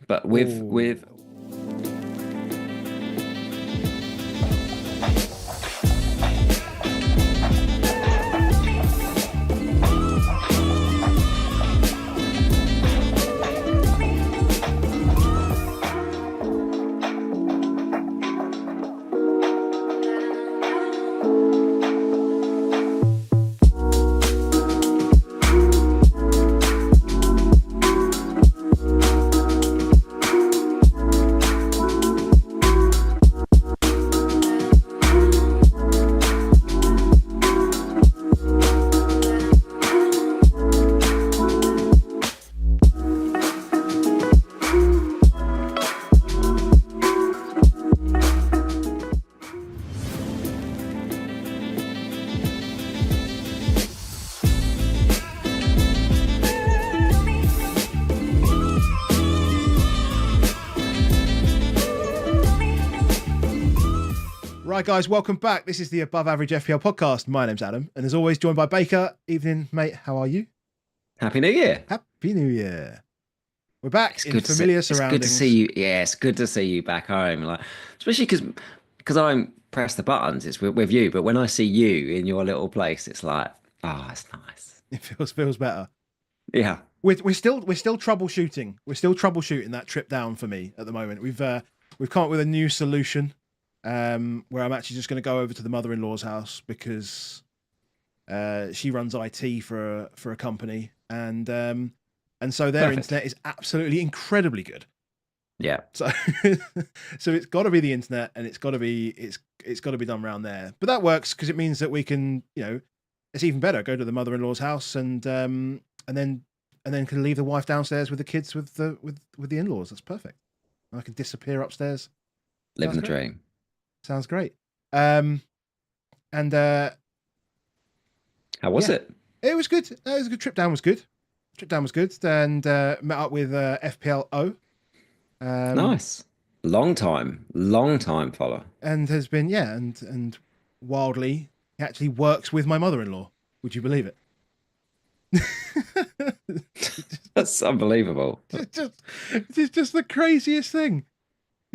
But with Right, guys, welcome back. This is the Above Average FPL podcast. My name's Adam, and as always, joined by Baker. Evening, mate. How are you? Happy New Year. Happy New Year. We're back in familiar surroundings. It's good to see you. Yeah, it's good to see you back home. Like, especially because I don't press the buttons. It's with you, but when I see you in your little place, it's like, oh, it's nice. It feels better. Yeah, we're still troubleshooting. We're still troubleshooting that trip down for me at the moment. We've come up with a new solution. Where I'm actually just going to go over to the mother-in-law's house because she runs IT for a company, and so their Perfect. internet is absolutely incredibly good. Yeah. So it's got to be the internet, and it's got to be done around there. But that works because it means that we can, it's even better. Go to the mother-in-law's house and then can leave the wife downstairs with the kids with the in-laws. That's perfect. I can disappear upstairs. Living the dream. Sounds great. How was it? It was good. It was a good trip down. Was good. And met up with FPL Nice. Long time follower. And has been and wildly he actually works with my mother-in-law. Would you believe it? That's unbelievable. It's just the craziest thing.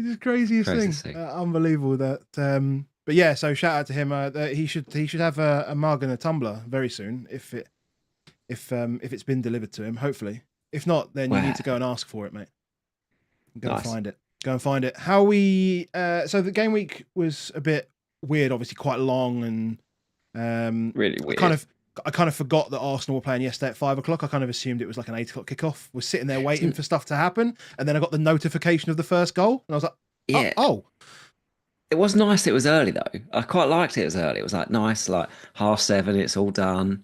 It's the craziest thing. Unbelievable that. But yeah, so shout out to him. He should have a mug and a tumbler very soon if it's been delivered to him. Hopefully, if not, then you need to go and ask for it, mate. Go and find it. How we? So the game week was a bit weird. Obviously, quite long and really weird. I kind of forgot that Arsenal were playing yesterday at 5:00. I kind of assumed it was like an 8:00 kickoff. Was sitting there waiting for stuff to happen, and then I got the notification of the first goal, and I was like, yeah. Oh. It was nice. It was early though. I quite liked it. It was early. It was like nice, like 7:30. It's all done.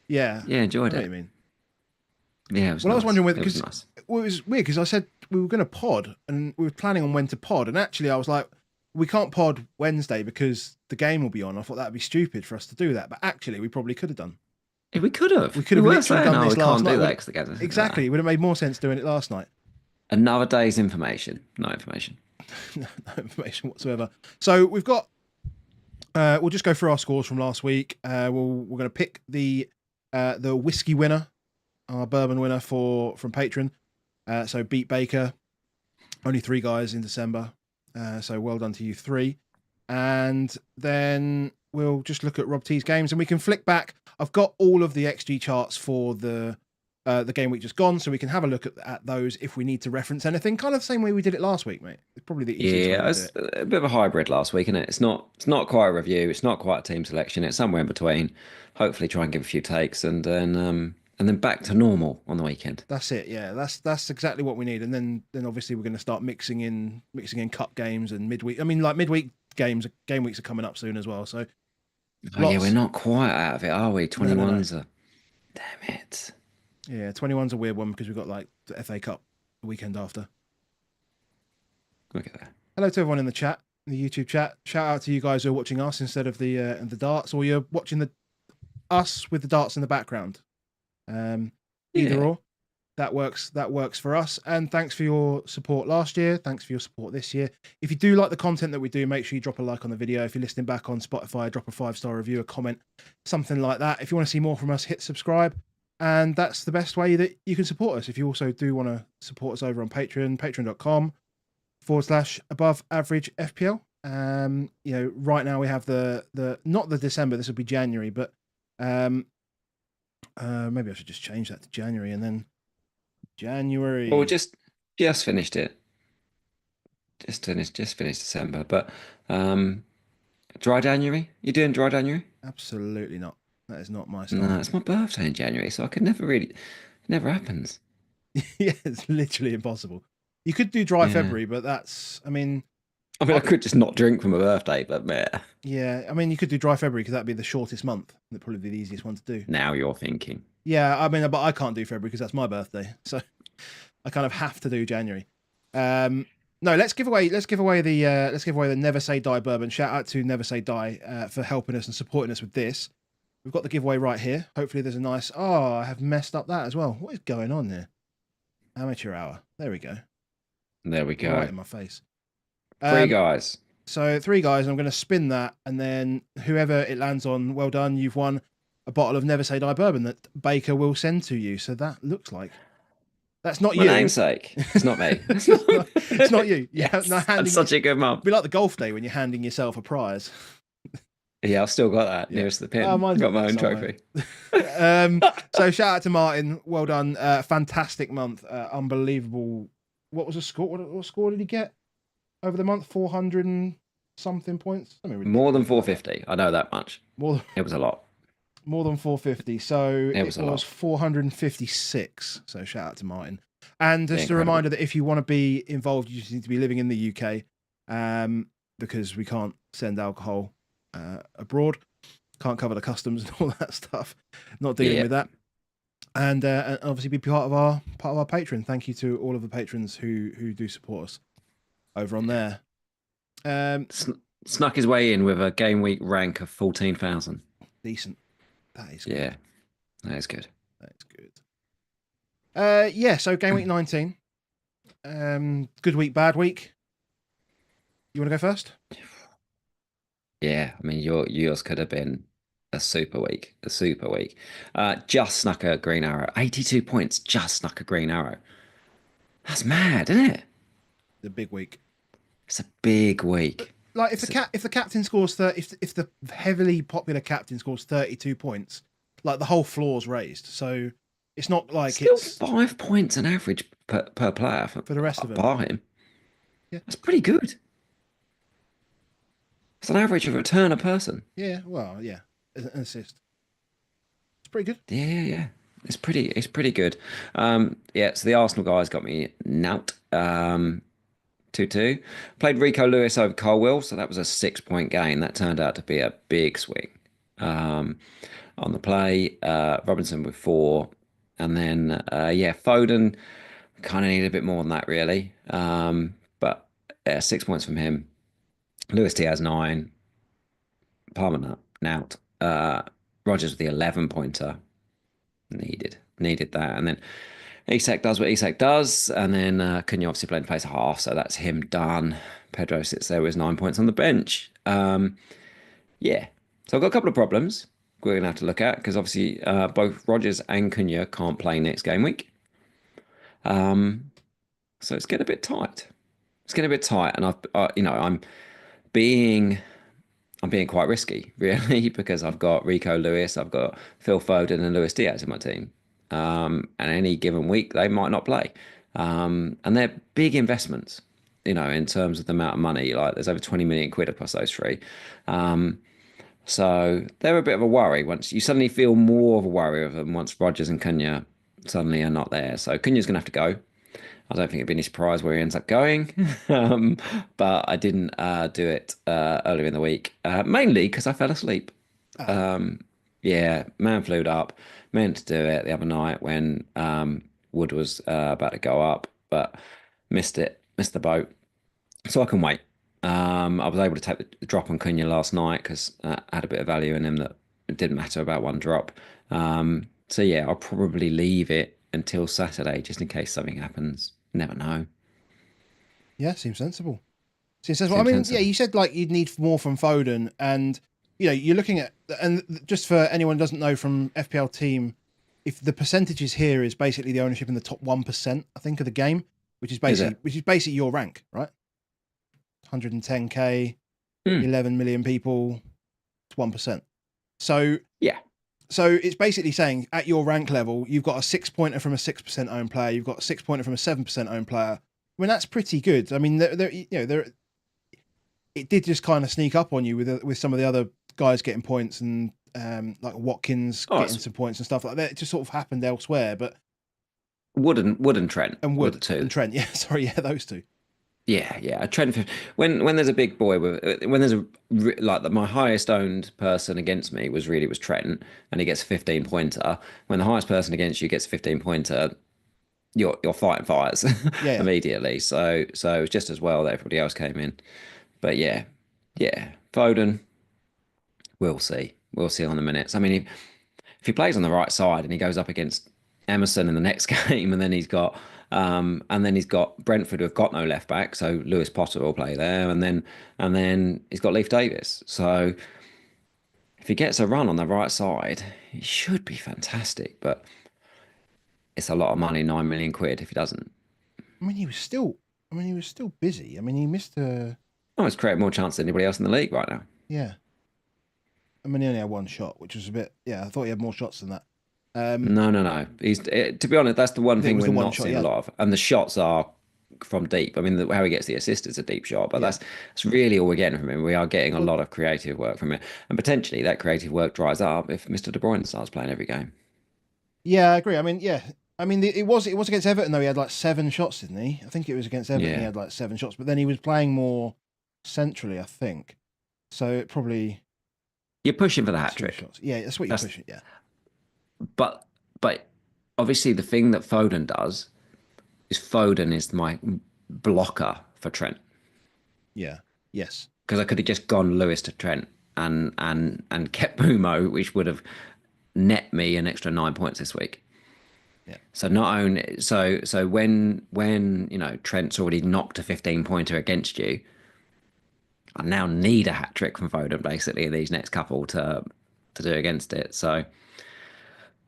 Yeah. Yeah, enjoyed it. What do you mean? Yeah, it was well, nice. I was wondering whether because it was weird because I said we were going to pod and we were planning on when to pod, and actually I was like, we can't pod Wednesday because the game will be on. I thought that'd be stupid for us to do that, but actually we probably could have done. Yeah, we could have. We could have literally done this last night. That the game exactly. It would have made more sense doing it last night. Another day's information. No information. No information whatsoever. So we've got. We'll just go through our scores from last week. We're going to pick the whiskey winner, our bourbon winner from Patreon. So beat Baker. Only 3 guys in December. So well done to you 3. And then we'll just look at Rob T's games and we can flick back. I've got all of the XG charts for the game week just gone, so we can have a look at those if we need to reference anything. Kind of the same way we did it last week, mate. It's probably the easiest way to do it. It's a bit of a hybrid last week, isn't it? It's not quite a review. It's not quite a team selection. It's somewhere in between. Hopefully try and give a few takes and then back to normal on the weekend. That's it. Yeah, that's exactly what we need. And then obviously we're going to start mixing in cup games and midweek. I mean, like midweek game weeks are coming up soon as well. So yeah, we're not quite out of it, are we? 21s no. are. Damn it. Yeah, 21's a weird one because we've got like the FA Cup the weekend after. Look at that. Hello to everyone in the chat, the YouTube chat. Shout out to you guys who are watching us instead of the darts, or you're watching us with the darts in the background. Either or, that works for us. And thanks for your support last year. Thanks for your support this year. If you do like the content that we do, make sure you drop a like on the video. If you're listening back on Spotify, drop a 5-star review, a comment, something like that. If you want to see more from us, hit subscribe. And that's the best way that you can support us. If you also do want to support us over on Patreon, patreon.com/above average FPL. Right now we have the not the December, this will be January, but maybe I should just change that to January and then January. Or just finished it. Just finished December. But dry January? You doing dry January? Absolutely not. That is not my style. No, it's my birthday in January, so I could never really. It never happens. Yeah, it's literally impossible. You could do dry Yeah. February, but I could just not drink for my birthday, but meh. yeah, you could do dry February because that'd be the shortest month. That'd probably be the easiest one to do. Now you're thinking. Yeah, but I can't do February because that's my birthday, so I kind of have to do January. No, let's give away the Never Say Die bourbon. Shout out to Never Say Die for helping us and supporting us with this. We've got the giveaway right here. Hopefully, there's a nice. Oh, I have messed up that as well. What is going on there? Amateur hour. There we go. There we go. Right in my face. Three guys. So 3 guys, and I'm going to spin that, and then whoever it lands on, well done. You've won a bottle of Never Say Die bourbon that Baker will send to you. So that looks like that's not My you. namesake. It's not me. It's not you. Yes, no, I'm such a good mum. It'd be like the golf day when you're handing yourself a prize. Yeah, I've still got that nearest to the pin. Oh, mine's got my own somewhere. trophy. So shout out to Martin. Well done. Fantastic month. Unbelievable. What was the score? What score did he get over the month? 400 and something points. More than 450. I know that much. It was a lot. More than 450. So it was 456. So shout out to Martin. And just a reminder that if you want to be involved, you just need to be living in the UK, because we can't send alcohol abroad, can't cover the customs and all that stuff. Not dealing with that. And obviously be part of our Patreon. Thank you to all of the patrons who do support us over on there. Snuck his way in with a game week rank of 14,000. Decent. That is good. Yeah, that is good. That's good. So game week 19. Good week, bad week. You want to go first? Yeah, yours could have been a super week. Just snuck a green arrow. 82 points, just snuck a green arrow. That's mad, isn't it? The big week. It's a big week. Like if the captain scores if the heavily popular captain scores 32 points, like the whole floor's raised. So it's not like it's 5 points an average per player for the rest of them. Bar him. Yeah, that's pretty good. It's an average of a return a person. Yeah, well, yeah, an assist. It's pretty good. Yeah. It's pretty good. So the Arsenal guys got me nout. 2-2. Played Rico Lewis over Colwill, so that was a 6-point gain. That turned out to be a big swing. On the play, Robinson with 4. And then, Foden kind of needed a bit more than that, really. But 6 points from him. Lewis Diaz 9. Palmer nout. Rogers with the 11-pointer. Needed that. And then Isak does what Isak does, and then Cunha obviously playing place a half, so that's him done. Pedro sits there with 9 points on the bench. So I've got a couple of problems we're going to have to look at, because obviously both Rogers and Cunha can't play next game week. So it's getting a bit tight. And I'm being quite risky, really, because I've got Rico Lewis, I've got Phil Foden and Luis Diaz in my team. And any given week they might not play, and they're big investments, in terms of the amount of money. Like there's over 20 million quid across those 3, so they're a bit of a worry. Once you suddenly feel more of a worry of them once Rogers and Cunha suddenly are not there. So Cunha's gonna have to go. I don't think it'd be any surprise where he ends up going, but I didn't do it earlier in the week, mainly because I fell asleep. Man flued up. Meant to do it the other night when Wood was about to go up, but missed the boat. So I can wait. I was able to take the drop on Cunha last night because I had a bit of value in him that it didn't matter about one drop. I'll probably leave it until Saturday just in case something happens. Never know. Yeah, seems sensible. You said like you'd need more from Foden, and you're looking at, and just for anyone who doesn't know from FPL team, if the percentages here is basically the ownership in the top 1%, I think, of the game, Is it? which is basically your rank, right? 110k, Hmm. 11 million people, it's 1%. So Yeah. so it's basically saying at your rank level, you've got a 6 pointer from a 6% owned player, you've got a 6 pointer from a 7% owned player. I mean, that's pretty good. I mean, it did just kind of sneak up on you with some of the other guys getting points and like Watkins Oh, getting it's some points and stuff like that. It just sort of happened elsewhere, but Wood and Trent and were the Wood two. and Trent, yeah, sorry, yeah, those two, Yeah, yeah. A Trent when there's a big boy with when there's my highest owned person against me was Trent, and he gets a 15 pointer. When the highest person against you gets a 15 pointer, you're fighting fires yeah, yeah. immediately. So it was just as well that everybody else came in. But yeah, yeah. Foden, we'll see. We'll see on the minutes. I mean, if he plays on the right side and he goes up against Emerson in the next game, and then he's got Brentford who have got no left back, so Lewis Potter will play there, and then he's got Leif Davis. So if he gets a run on the right side, he should be fantastic. But it's a lot of money, 9 million quid if he doesn't. I mean, he was still busy. I mean, he missed a, Oh, it's created more chance than anybody else in the league right now. yeah. I mean, he only had one shot, which was a bit, yeah. I thought he had more shots than that. No, no, no. To be honest, that's the one It thing was we're the one not shot he seeing a had. lot of, and the shots are from deep. I mean, how he gets the assist is a deep shot, but Yeah, that's really all we're getting from him. We are getting a well, lot of creative work from him, and potentially that creative work dries up if Mr. De Bruyne starts playing every game. yeah, I agree. I mean, yeah. I mean, it was against Everton though. He had like 7 shots, didn't he? I think it was against Everton. He Yeah, had like 7 shots, but then he was playing more centrally, I think. So it probably you're pushing for the hat two trick. shots. Yeah, that's what you're That's pushing. Yeah, but but obviously the thing that Foden does is Foden is my blocker for Trent yeah, yes, because I could have just gone Lewis to Trent and kept Bumo, which would have net me an extra 9 points this week. yeah, So not only so when Trent's already knocked a 15 pointer against you, I now need a hat trick from Foden basically in these next couple to do against it. So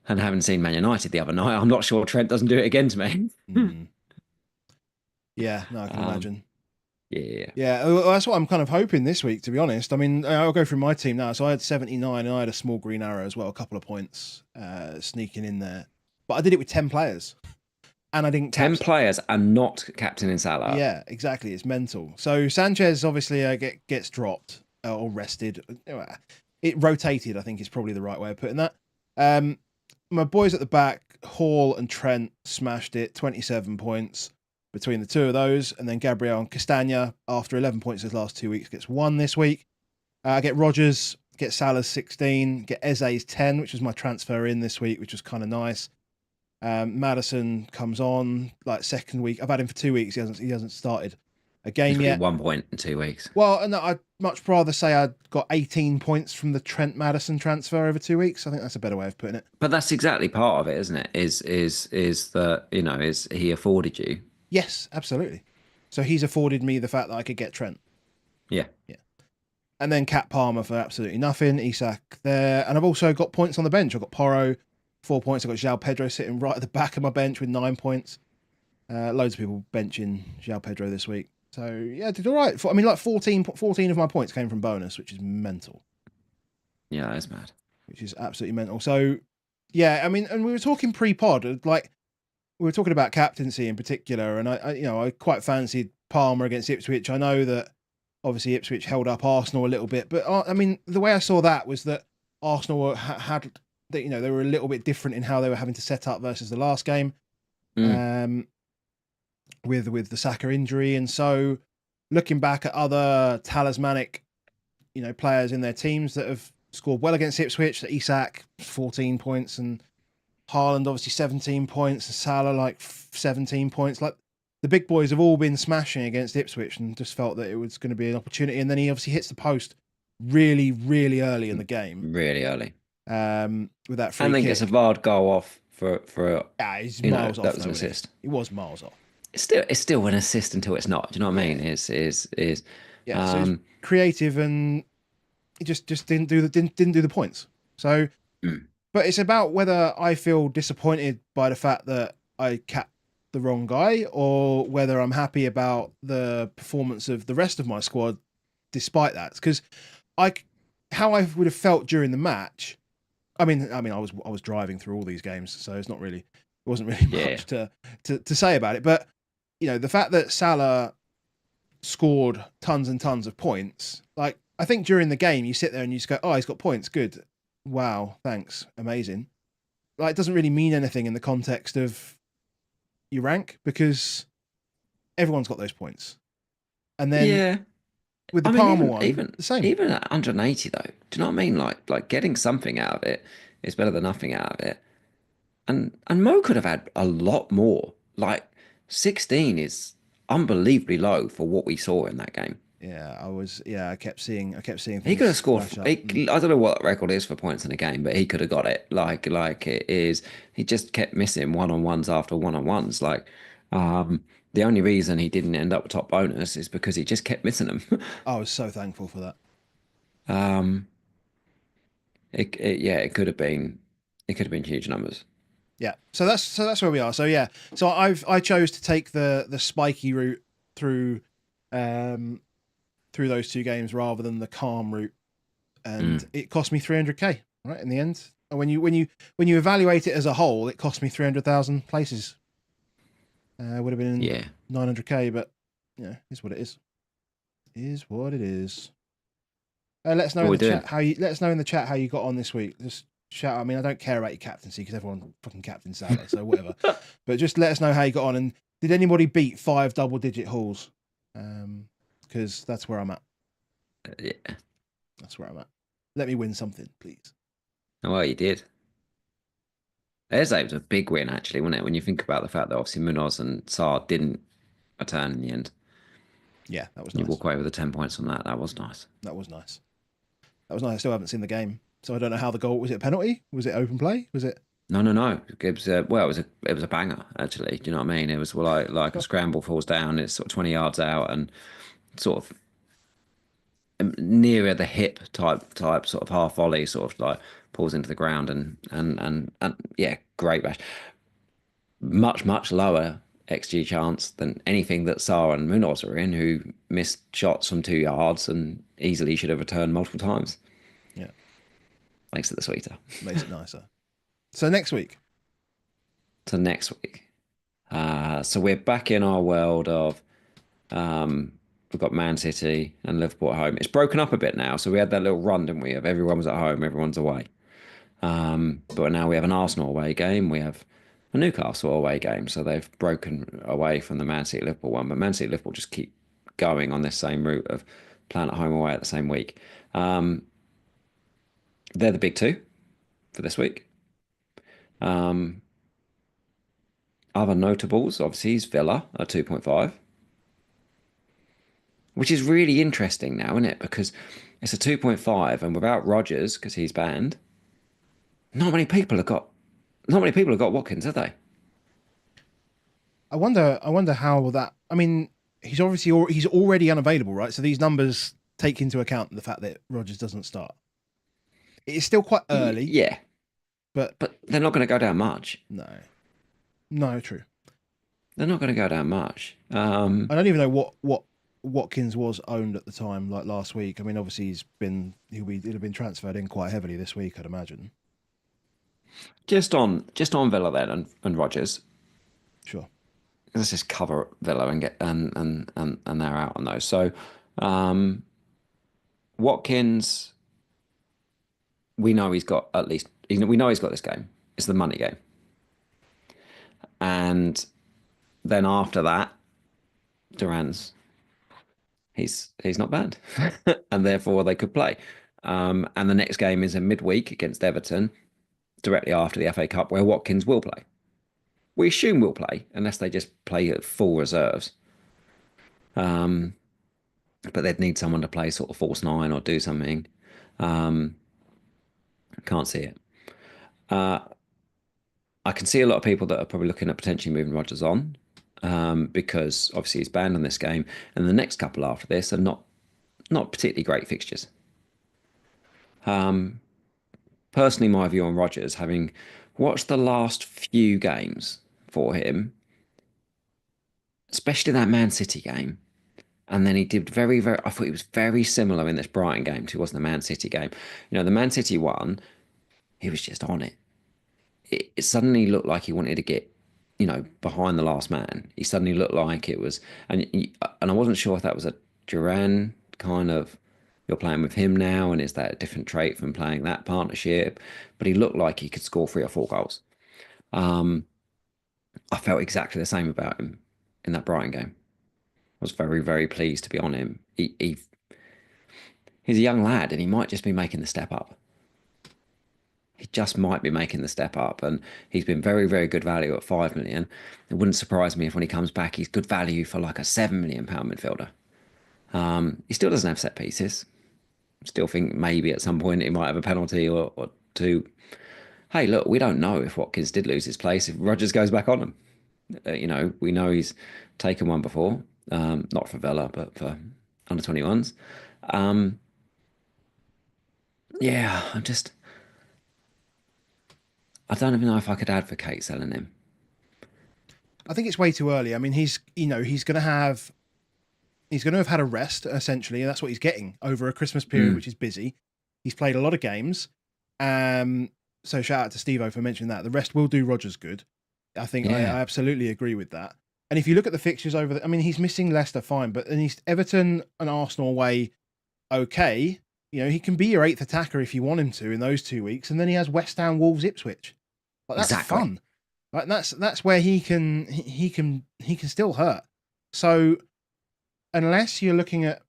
and having seen Man United the other night, I'm not sure Trent doesn't do it again to me. mm, yeah. No, I can um, imagine. yeah, Yeah, well, that's what I'm kind of hoping this week, to be honest. I mean, I'll go through my team now. So I had 79 and I had a small green arrow as well, a couple of points sneaking in there. But I did it with 10 players and I didn't 10 players and not captain in Salah. Yeah, exactly. It's mental. So Sanchez obviously gets dropped or rested. It rotated, I think is probably the right way of putting that. Um, my boys at the back, Hall and Trent smashed it, 27 points between the two of those. And then Gabriel and Castagna, after 11 points his last 2 weeks, gets 1 this week. I get Rogers, get Salah's 16, get Eze's 10, which was my transfer in this week, which was kind of nice. Madison comes on like second week. I've had him for 2 weeks. He hasn't started a He's game got you yet. 1 point in 2 weeks. Well, no, I'd much rather say I got 18 points from the Trent Madison transfer over 2 weeks. I think that's a better way of putting it. But that's exactly part of it, isn't it? Is that is he afforded you? Yes, absolutely. So he's afforded me the fact that I could get Trent. Yeah. Yeah. And then Cat Palmer for absolutely nothing. Isak there. And I've also got points on the bench. I've got Porro, 4 points. I've got João Pedro sitting right at the back of my bench with 9 points. Loads of people benching João Pedro this week. So, yeah, did all right. I mean, like 14 of my points came from bonus, which is mental. Yeah, that's mad. Which is absolutely mental. So, yeah, I mean, and we were talking pre-pod, like, we were talking about captaincy in particular, and I quite fancied Palmer against Ipswich. I know that obviously Ipswich held up Arsenal a little bit, but I mean, the way I saw that was that Arsenal had that they were a little bit different in how they were having to set up versus the last game, with the Saka injury, and so looking back at other talismanic, players in their teams that have scored well against Ipswich, that Isak 14 points and Haaland obviously 17 points and Salah like 17 points. Like the big boys have all been smashing against Ipswich and just felt that it was going to be an opportunity. And then he obviously hits the post really, really early in the game. Really early. With that free And then kick. gets a VAR goal off for He's miles off. that was an assist. He was miles off. It's still an assist until it's not. Do you know what I mean? Yeah. So he's creative and he just didn't do the points. So but it's about whether I feel disappointed by the fact that I capped the wrong guy, or whether I'm happy about the performance of the rest of my squad despite that. Because I, how I would have felt during the match. I was driving through all these games, so it's not really, it wasn't really Yeah. much to say about it. But the fact that Salah scored tons and tons of points, like I think during the game you sit there and you just go, "Oh, he's got points, good, wow, thanks, amazing." Like it doesn't really mean anything in the context of your rank because everyone's got those points. And then Yeah. with the I mean, Palmer even one, even the same. even at 180 though, do you know what I mean? Like getting something out of it is better than nothing out of it. And Mo could have had a lot more. Like 16 is unbelievably low for what we saw in that game. Yeah, I kept seeing He could have things scored. flash up. He, I don't know what the record is for points in a game, but he could have got it. Like it is. He just kept missing one-on-ones after one-on-ones. Um, the only reason he didn't end up with top bonus is because he just kept missing them. I was so thankful for that. Um, yeah, it could have been. It could have been huge numbers. Yeah. So that's where we are. So yeah. So I chose to take the spiky route through um through those two games rather than the calm route, and Mm, it cost me 300k right in the end. And when you evaluate it as a whole, it cost me 300,000 places. Would have been yeah. 900k, but yeah, is what it is. Is what it is. Let us know What are in we the doing? chat how you let us know in the chat how you got on this week. Just shout. I mean, I don't care about your captaincy because everyone fucking captain Salah, so whatever. But just let us know how you got on, and did anybody beat 5 double-digit hauls? Because that's where I'm at. Yeah. That's where I'm at. Let me win something, please. Well, you did. It was a big win, actually, wasn't it? When you think about the fact that obviously Munoz and Saar didn't return in the end. Yeah, that was You nice. walk away with the 10 points on that. That was nice. That was nice. That was nice. I still haven't seen the game, so I don't know how the goal was. It a penalty? Was it open play? Was it? No, no, no. It was it was a banger, actually. Do you know what I mean? It was like a scramble falls down. It's sort of 20 yards out and sort of nearer the hip type sort of half volley, sort of like pulls into the ground and yeah, great bash. Much lower XG chance than anything that Saar and Munoz are in, who missed shots from 2 yards and easily should have returned multiple times. Yeah, Makes it the sweeter. makes it nicer. So next week, To next week. So we're back in our world of we've got Man City and Liverpool at home. It's broken up a bit now. So we had that little run, didn't we? Of everyone was at home, everyone's away. But now we have an Arsenal away game. We have a Newcastle away game. So they've broken away from the Man City Liverpool one. But Man City Liverpool just keep going on this same route of playing at home away at the same week. Um, they're the big two for this week. Um, Other notables, obviously, is Villa at 2.5, which is really interesting now, isn't it? Because it's a 2.5, and without Rodgers, because he's banned, not many people have got not many people have got Watkins, have they? I wonder how that. I mean, he's already unavailable, right? So these numbers take into account the fact that Rogers doesn't start. It is still quite early, Yeah, but but they're not going to go down much. no, no, true. They're not going to go down much. I don't even know what Watkins was owned at the time, like last week. I mean, obviously he'll have been transferred in quite heavily this week, I'd imagine. Just on Villa then and Rodgers. Sure. Let's just cover Villa and get and they're out on those. So um, Watkins, we know he's got at least we know he's got this game. It's the money game. And then after that, Duran's he's not bad, and therefore they could play. And the next game is a midweek against Everton, directly after the FA Cup, where Watkins will play. We assume will play unless they just play at full reserves. Um, but they'd need someone to play sort of false nine or do something. Um, can't see it. Uh, I can see a lot of people that are probably looking at potentially moving Rodgers on, because obviously he's banned on this game, and the next couple after this are not particularly great fixtures. personally, my view on Rodgers, having watched the last few games for him, especially that Man City game, and then he did I thought he was very similar in this Brighton game to he was in the Man City game. The Man City one, he was just on it. It suddenly looked like he wanted to get, behind the last man. He suddenly looked like it was, and I wasn't sure if that was a Duran kind of, you're playing with him now, and is that a different trait from playing that partnership? But he looked like he could score 3 or 4 goals. Um, I felt exactly the same about him in that Brighton game. I was very, very pleased to be on him. He's a young lad, and he might just be making the step up. He just might be making the step up, and he's been very, very good value at 5 million. It wouldn't surprise me if when he comes back, he's good value for like a £7 million midfielder. He still doesn't have set pieces. Still think maybe at some point he might have a penalty or two. Hey, look, we don't know if Watkins did lose his place if Rodgers goes back on him. We know he's taken one before, not for Villa, but for under 21s. Um, yeah, I don't even know if I could advocate selling him. I think it's way too early. I mean, he's going to have had a rest essentially, and that's what he's getting over a Christmas period, which is busy. He's played a lot of games. So shout out to Steve-O for mentioning that. The rest will do Rodgers good. I think I absolutely agree with that. And if you look at the fixtures I mean, he's missing Leicester, fine, but then he's Everton and Arsenal away, okay. He can be your eighth attacker if you want him to in those 2 weeks, and then he has West Ham, Wolves, Ipswich. Like, that's Exactly. fun. Like, that's where he can still hurt. So unless you're looking at,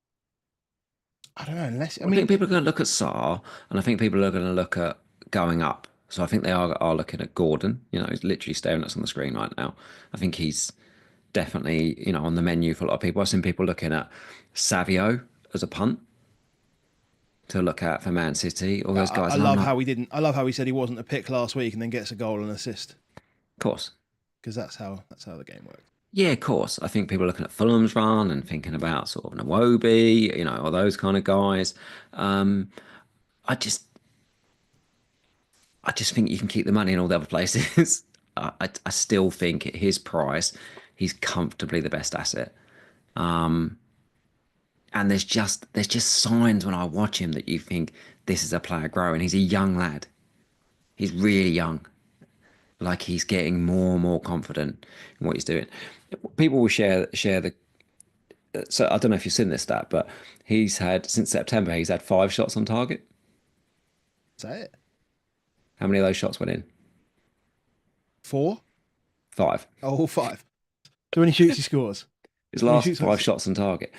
I don't know, I think people are going to look at Sarr, and I think people are going to look at going up. So I think they are looking at Gordon. He's literally staring at us on the screen right now. I think he's definitely, on the menu for a lot of people. I've seen people looking at Savio as a punt to look at for Man City. All those guys, I and I'm love not. how he didn't. I love how he said he wasn't a pick last week and then gets a goal and assist, Of course. because that's how the game works. Yeah, of course. I think people are looking at Fulham's run and thinking about sort of Nwobi, or those kind of guys. Um, I just I just think you can keep the money in all the other places. I still think at his price, he's comfortably the best asset. And there's just signs when I watch him that you think this is a player growing. He's a young lad. He's really young. Like he's getting more and more confident in what he's doing. People will share the. So I don't know if you've seen this stat, but he's had since September he's had 5 shots on target. Is that it? How many of those shots went in? 4? 5. Oh, 5. So when he shoots, he scores. His When he last shoots, 5 shots on target.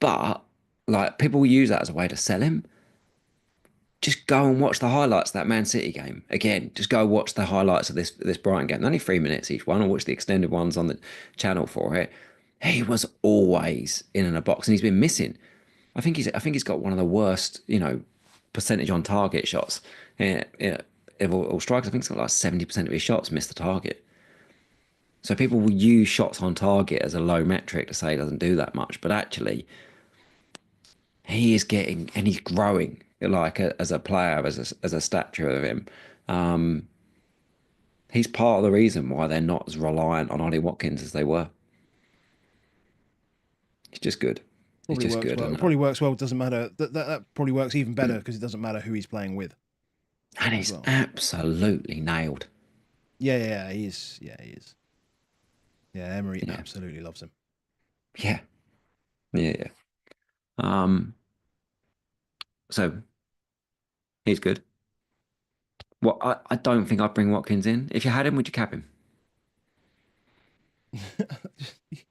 But like people will use that as a way to sell him. Just go and watch the highlights of that Man City game. Again, just go watch the highlights of this Brighton game. Only 3 minutes each one, or watch the extended ones on the channel for it. He was always in a box, and he's been missing. I think he's got one of the worst, percentage on target shots. Of all strikers, I think he's got like 70% of his shots miss the target. So people will use shots on target as a low metric to say he doesn't do that much, but actually he is getting and he's growing like as a player, as a stature of him. He's part of the reason why they're not as reliant on Ollie Watkins as they were. He's just good. He's probably just works good, well. It and probably works well. It doesn't matter. That probably works even better because it doesn't matter who he's playing with as he's well. absolutely nailed. Yeah, he is. Yeah, he is. Yeah, Emery absolutely loves him. Yeah, yeah. So he's good. Well, I don't think I'd bring Watkins in. If you had him, would you cap him?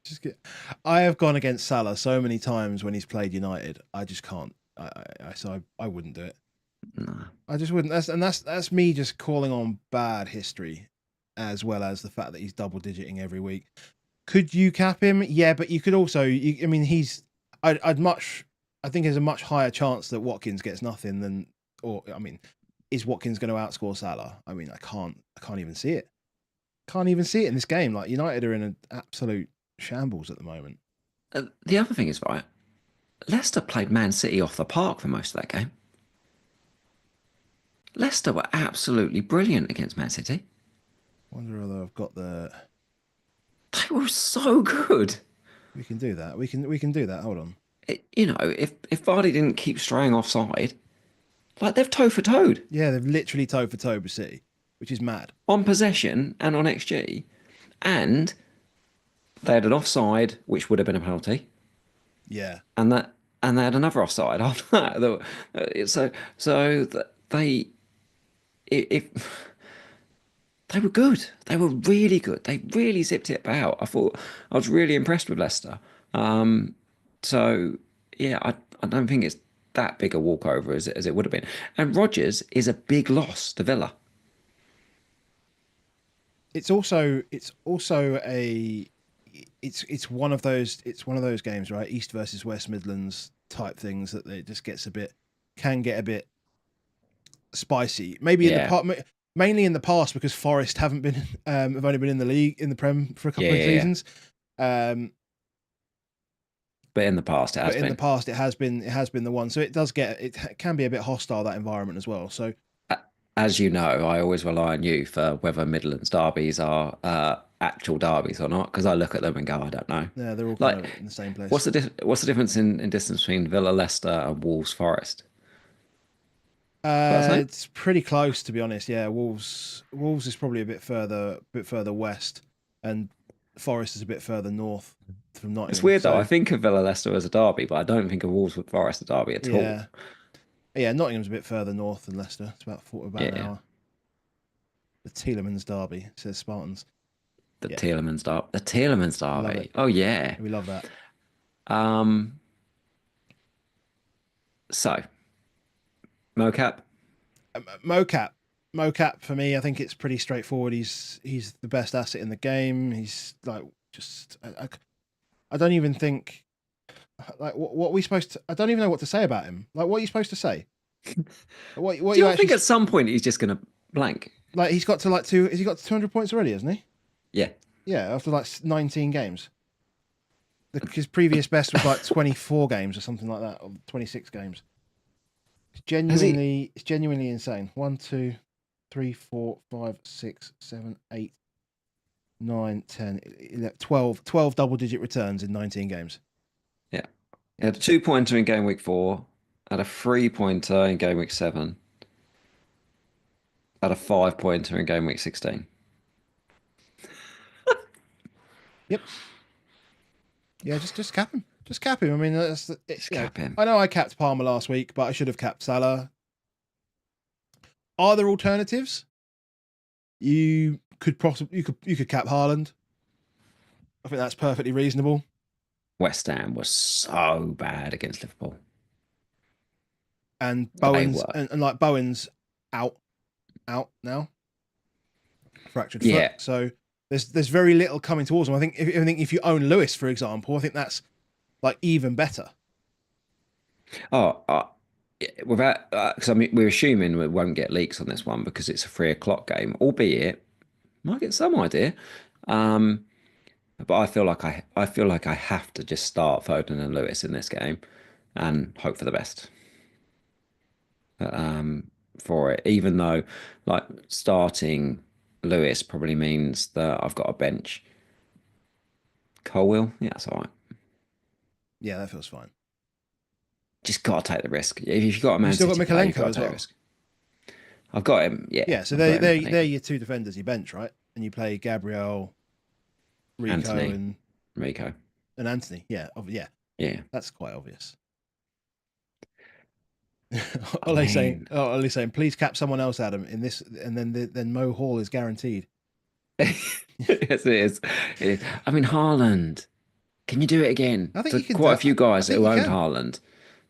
just get, I have gone against Salah so many times when he's played United. I just can't. I wouldn't do it. No. I just wouldn't. That's me just calling on bad history, as well as the fact that he's double digiting every week. Could you cap him? Yeah, but you could also. I mean, I think there's a much higher chance that Watkins gets nothing than. Or I mean, is Watkins going to outscore Salah? I mean, I can't even see it. Can't even see it in this game. Like, United are in an absolute shambles at the moment. The other thing is, right, Leicester played Man City off the park for most of that game. Leicester were absolutely brilliant against Man City. Wonder whether I've got the. They were so good. We can do that. We can do that. Hold on. If Vardy didn't keep straying offside, like they've toe for toed Yeah, they've literally toe for toe with City, which is mad. on possession and on XG, and they had an offside which would have been a penalty, Yeah, and they had another offside after that. They if they were good, they were really good. They really zipped it about. I was really impressed with Leicester. Um, so yeah, I don't think it's that big a walkover as it would have been. And Rodgers is a big loss to Villa. it's also a it's one of those games, right? East versus West Midlands type things that it just can get a bit spicy. Maybe in the Yeah, part, mainly in the past because Forest haven't been have only been in the league in the Prem for a yeah, couple of yeah, yeah. seasons. Um, But in the past, it but has in the been. past it has been the one. So it can be a bit hostile, that environment as well. So As you know, I always rely on you for whether Midlands derbies are actual derbies or not, because I look at them and go, I don't know. yeah, they're all kind Like, of in the same place. what's the difference in distance between Villa, Leicester, and Wolves, Forest? About the same? It's pretty close, to be honest. Yeah, Wolves is probably a bit further west, and Forest is a bit further north from It's Nottingham. weird though. I So think of Villa, Leicester as a derby, but I don't think of Wolves with Forest a derby at all. yeah, yeah, Nottingham's a bit further north than Leicester. It's about an Yeah, hour. The Tielemans Derby, says Spartans. Yeah, The Tielemans love it. derby. Oh yeah. We love that. Um. So mocap. Mocap, Mocap for me, I think it's pretty straightforward. He's the best asset in the game. He's like just I don't even think like what we supposed to. I don't even know what to say about him. Like what are you supposed to say? What Do you you not actually think at some point he's just gonna blank? like? He's got to like two. Has he got to 200 points already? Hasn't he? Yeah. Yeah, after like 19 games. His previous best was like 24 games or something like that, or 26 games. Has he? It's genuinely insane. 1, 2, 3, 4, 5, 6, 7, 8, 9, 10, 11, 12 double-digit returns in 19 games. Yeah. He Yeah, had a 2-pointer in game week 4, had a 3-pointer in game week 7, had a 5-pointer in game week 16. yep. Yeah, just cap him. Just cap him. I mean, Just cap him. I know I capped Palmer last week, but I should have capped Salah. Are there alternatives? You could cap Haaland. I think that's perfectly reasonable. West Ham was so bad against Liverpool. And They Bowen's were. and like Bowen's out now, fractured foot. Yeah. So there's very little coming towards him. I think if you own Lewis, for example, I think that's like even better. Oh, without because I mean we're assuming we won't get leaks on this one because it's a 3 o'clock game, albeit might get some idea. Um, but I feel like I have to just start Foden and Lewis in this game and hope for the best. Um, for it, even though like starting Lewis probably means that I've got a bench. Colwill, yeah, that's all right. Yeah, that feels fine. Just got to take the risk. If you've got a You Man still got City player, you've Mikalenko got as to take the well. risk. I've got him. Yeah, Yeah, so I've got him. they're your two defenders you bench, right? And you play Gabriel, Rico, Anthony, and Rico. Anthony. Yeah, yeah, Yeah. that's quite obvious. I mean, Ole saying, please cap someone else, Adam, in this, and then Mo Hall is guaranteed. yes, it is. It is. I mean, Haaland. Can you do it again? I think To you can. quite a few I guys think who you owned can. Haaland.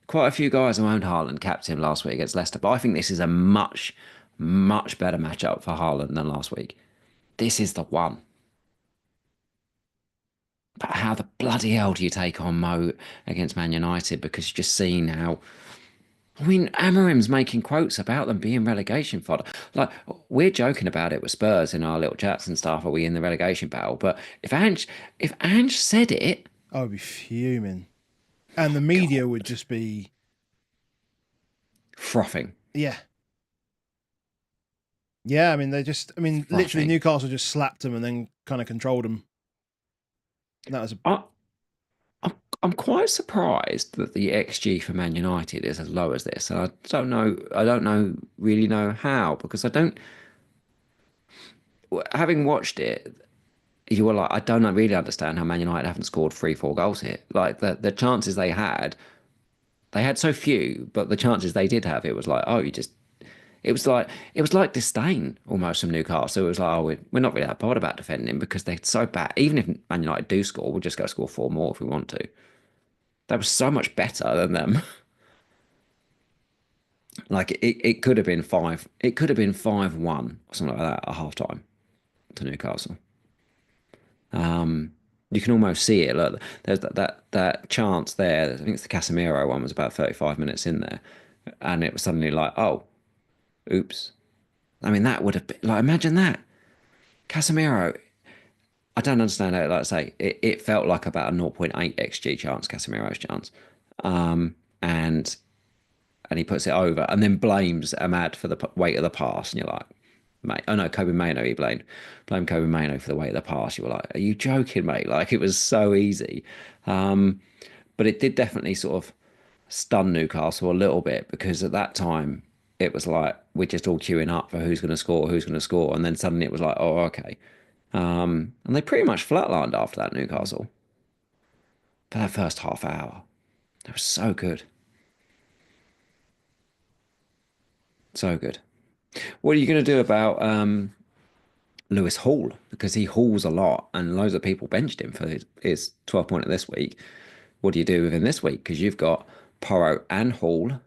Quite a few guys who owned Haaland capped him last week against Leicester. But I think this is a much, much better matchup for Haaland than last week. This is the one. But how the bloody hell do you take on Mo against Man United? Because you've just seen how. I mean, Amarim's making quotes about them being relegation fodder. Like, we're joking about it with Spurs in our little chats and stuff. Are we in the relegation battle? But if Ange said it, I would be fuming, and the God, media would just be, frothing. yeah, Yeah, I mean, literally Nothing. Newcastle just slapped them and then kind of controlled them. That was a I, I'm, I'm quite surprised that the XG for Man United is as low as this. And I don't know, really know how, because I don't, having watched it, you were like, I don't really understand how Man United haven't scored 3, 4 goals here. Like the chances they had so few, but the chances they did have, it was like, oh, it was like disdain almost from Newcastle. It was like, oh, we're not really that bothered about defending because they're so bad. Even if Man United do score, we'll just go score four more if we want to. That was so much better than them. Like it could have been five. It could have been 5-1 or something like that at half time to Newcastle. You can almost see it. Look, there's that chance there. I think it's the Casemiro one was about 35 minutes in there, and it was suddenly like, oh, oops. I mean, that would have been like, imagine that. Casemiro, I don't understand how, like I say, it felt like about a zero point 0.8 XG chance, Casemiro's chance. And he puts it over and then blames Ahmad for the weight of the pass. And you're like, mate, oh no, Kobe Mano, he blamed Kobe Mano for the weight of the pass. You were like, are you joking, mate? Like it was so easy. Um, but it did definitely sort of stun Newcastle a little bit because at that time it was like we're just all queuing up for who's going to score, who's going to score, and then suddenly it was like, oh, okay. And they pretty much flatlined after that, Newcastle, for that first half hour. It was so good. So good. What are you going to do about Lewis Hall? Because he hauls a lot and loads of people benched him for his 12 pointer this week. What do you do with him this week? Because you've got Porro and Hall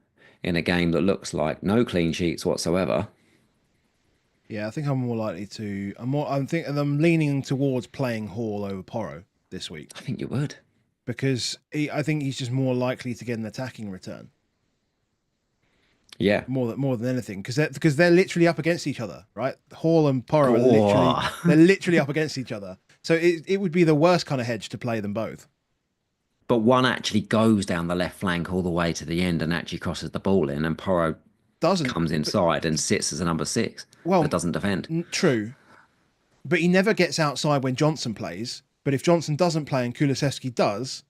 in a game that looks like no clean sheets whatsoever. Yeah, I think I'm more likely to. I'm leaning towards playing Hall over Porro this week I think you would. I think he's just more likely to get an attacking return Yeah. more than anything because they're literally up against each other, right? Hall and Porro are literally they're Oh. literally up against each other. So it would be the worst kind of hedge to play them both. But one actually goes down the left flank all the way to the end and actually crosses the ball in, and Porro Doesn't, comes but inside and sits as a number six, but well, doesn't defend. true, but he never gets outside when Johnson plays. But if Johnson doesn't play and Kulusevski does,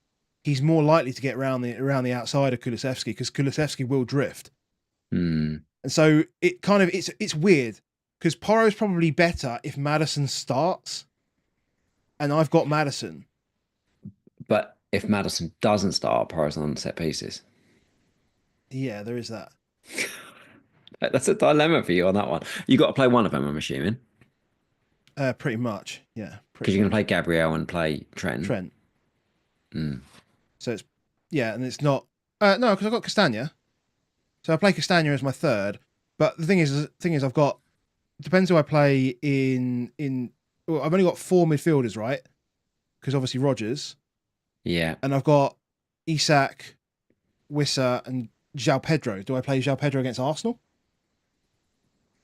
he's more likely to get around the outside of Kulusevski because Kulusevski will drift. Hmm. And so it's weird because Porro's probably better if Madison starts, and I've got Madison. But if Madison doesn't start, Porro's on set pieces. Yeah, there is that. That's a dilemma for you on that one. You got to play one of them, I'm assuming, Pretty much. Yeah, because pretty you're going to play much. Gabriel and play Trent. Trent. Mm. So it's yeah, and it's not. No, because I've got Castagna. So I play Castagna as my third. But the thing is, I've got depends who I play in. Well, I've only got four midfielders, right? Because obviously Rogers, Yeah. and I've got Isak, Wissa, and João Pedro. Do I play João Pedro against Arsenal?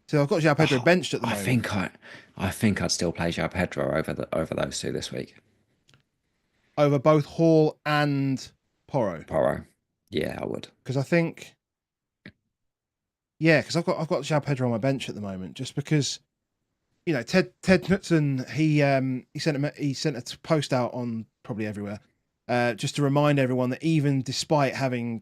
So I've got João Pedro Oh, benched at the moment I think I'd still play João Pedro over those two this week. over both Hall and Porro Porro. Yeah, I would. because I think yeah, because I've got João Pedro on my bench at the moment just because Ted Knutson he sent a post out on probably everywhere just to remind everyone that even despite having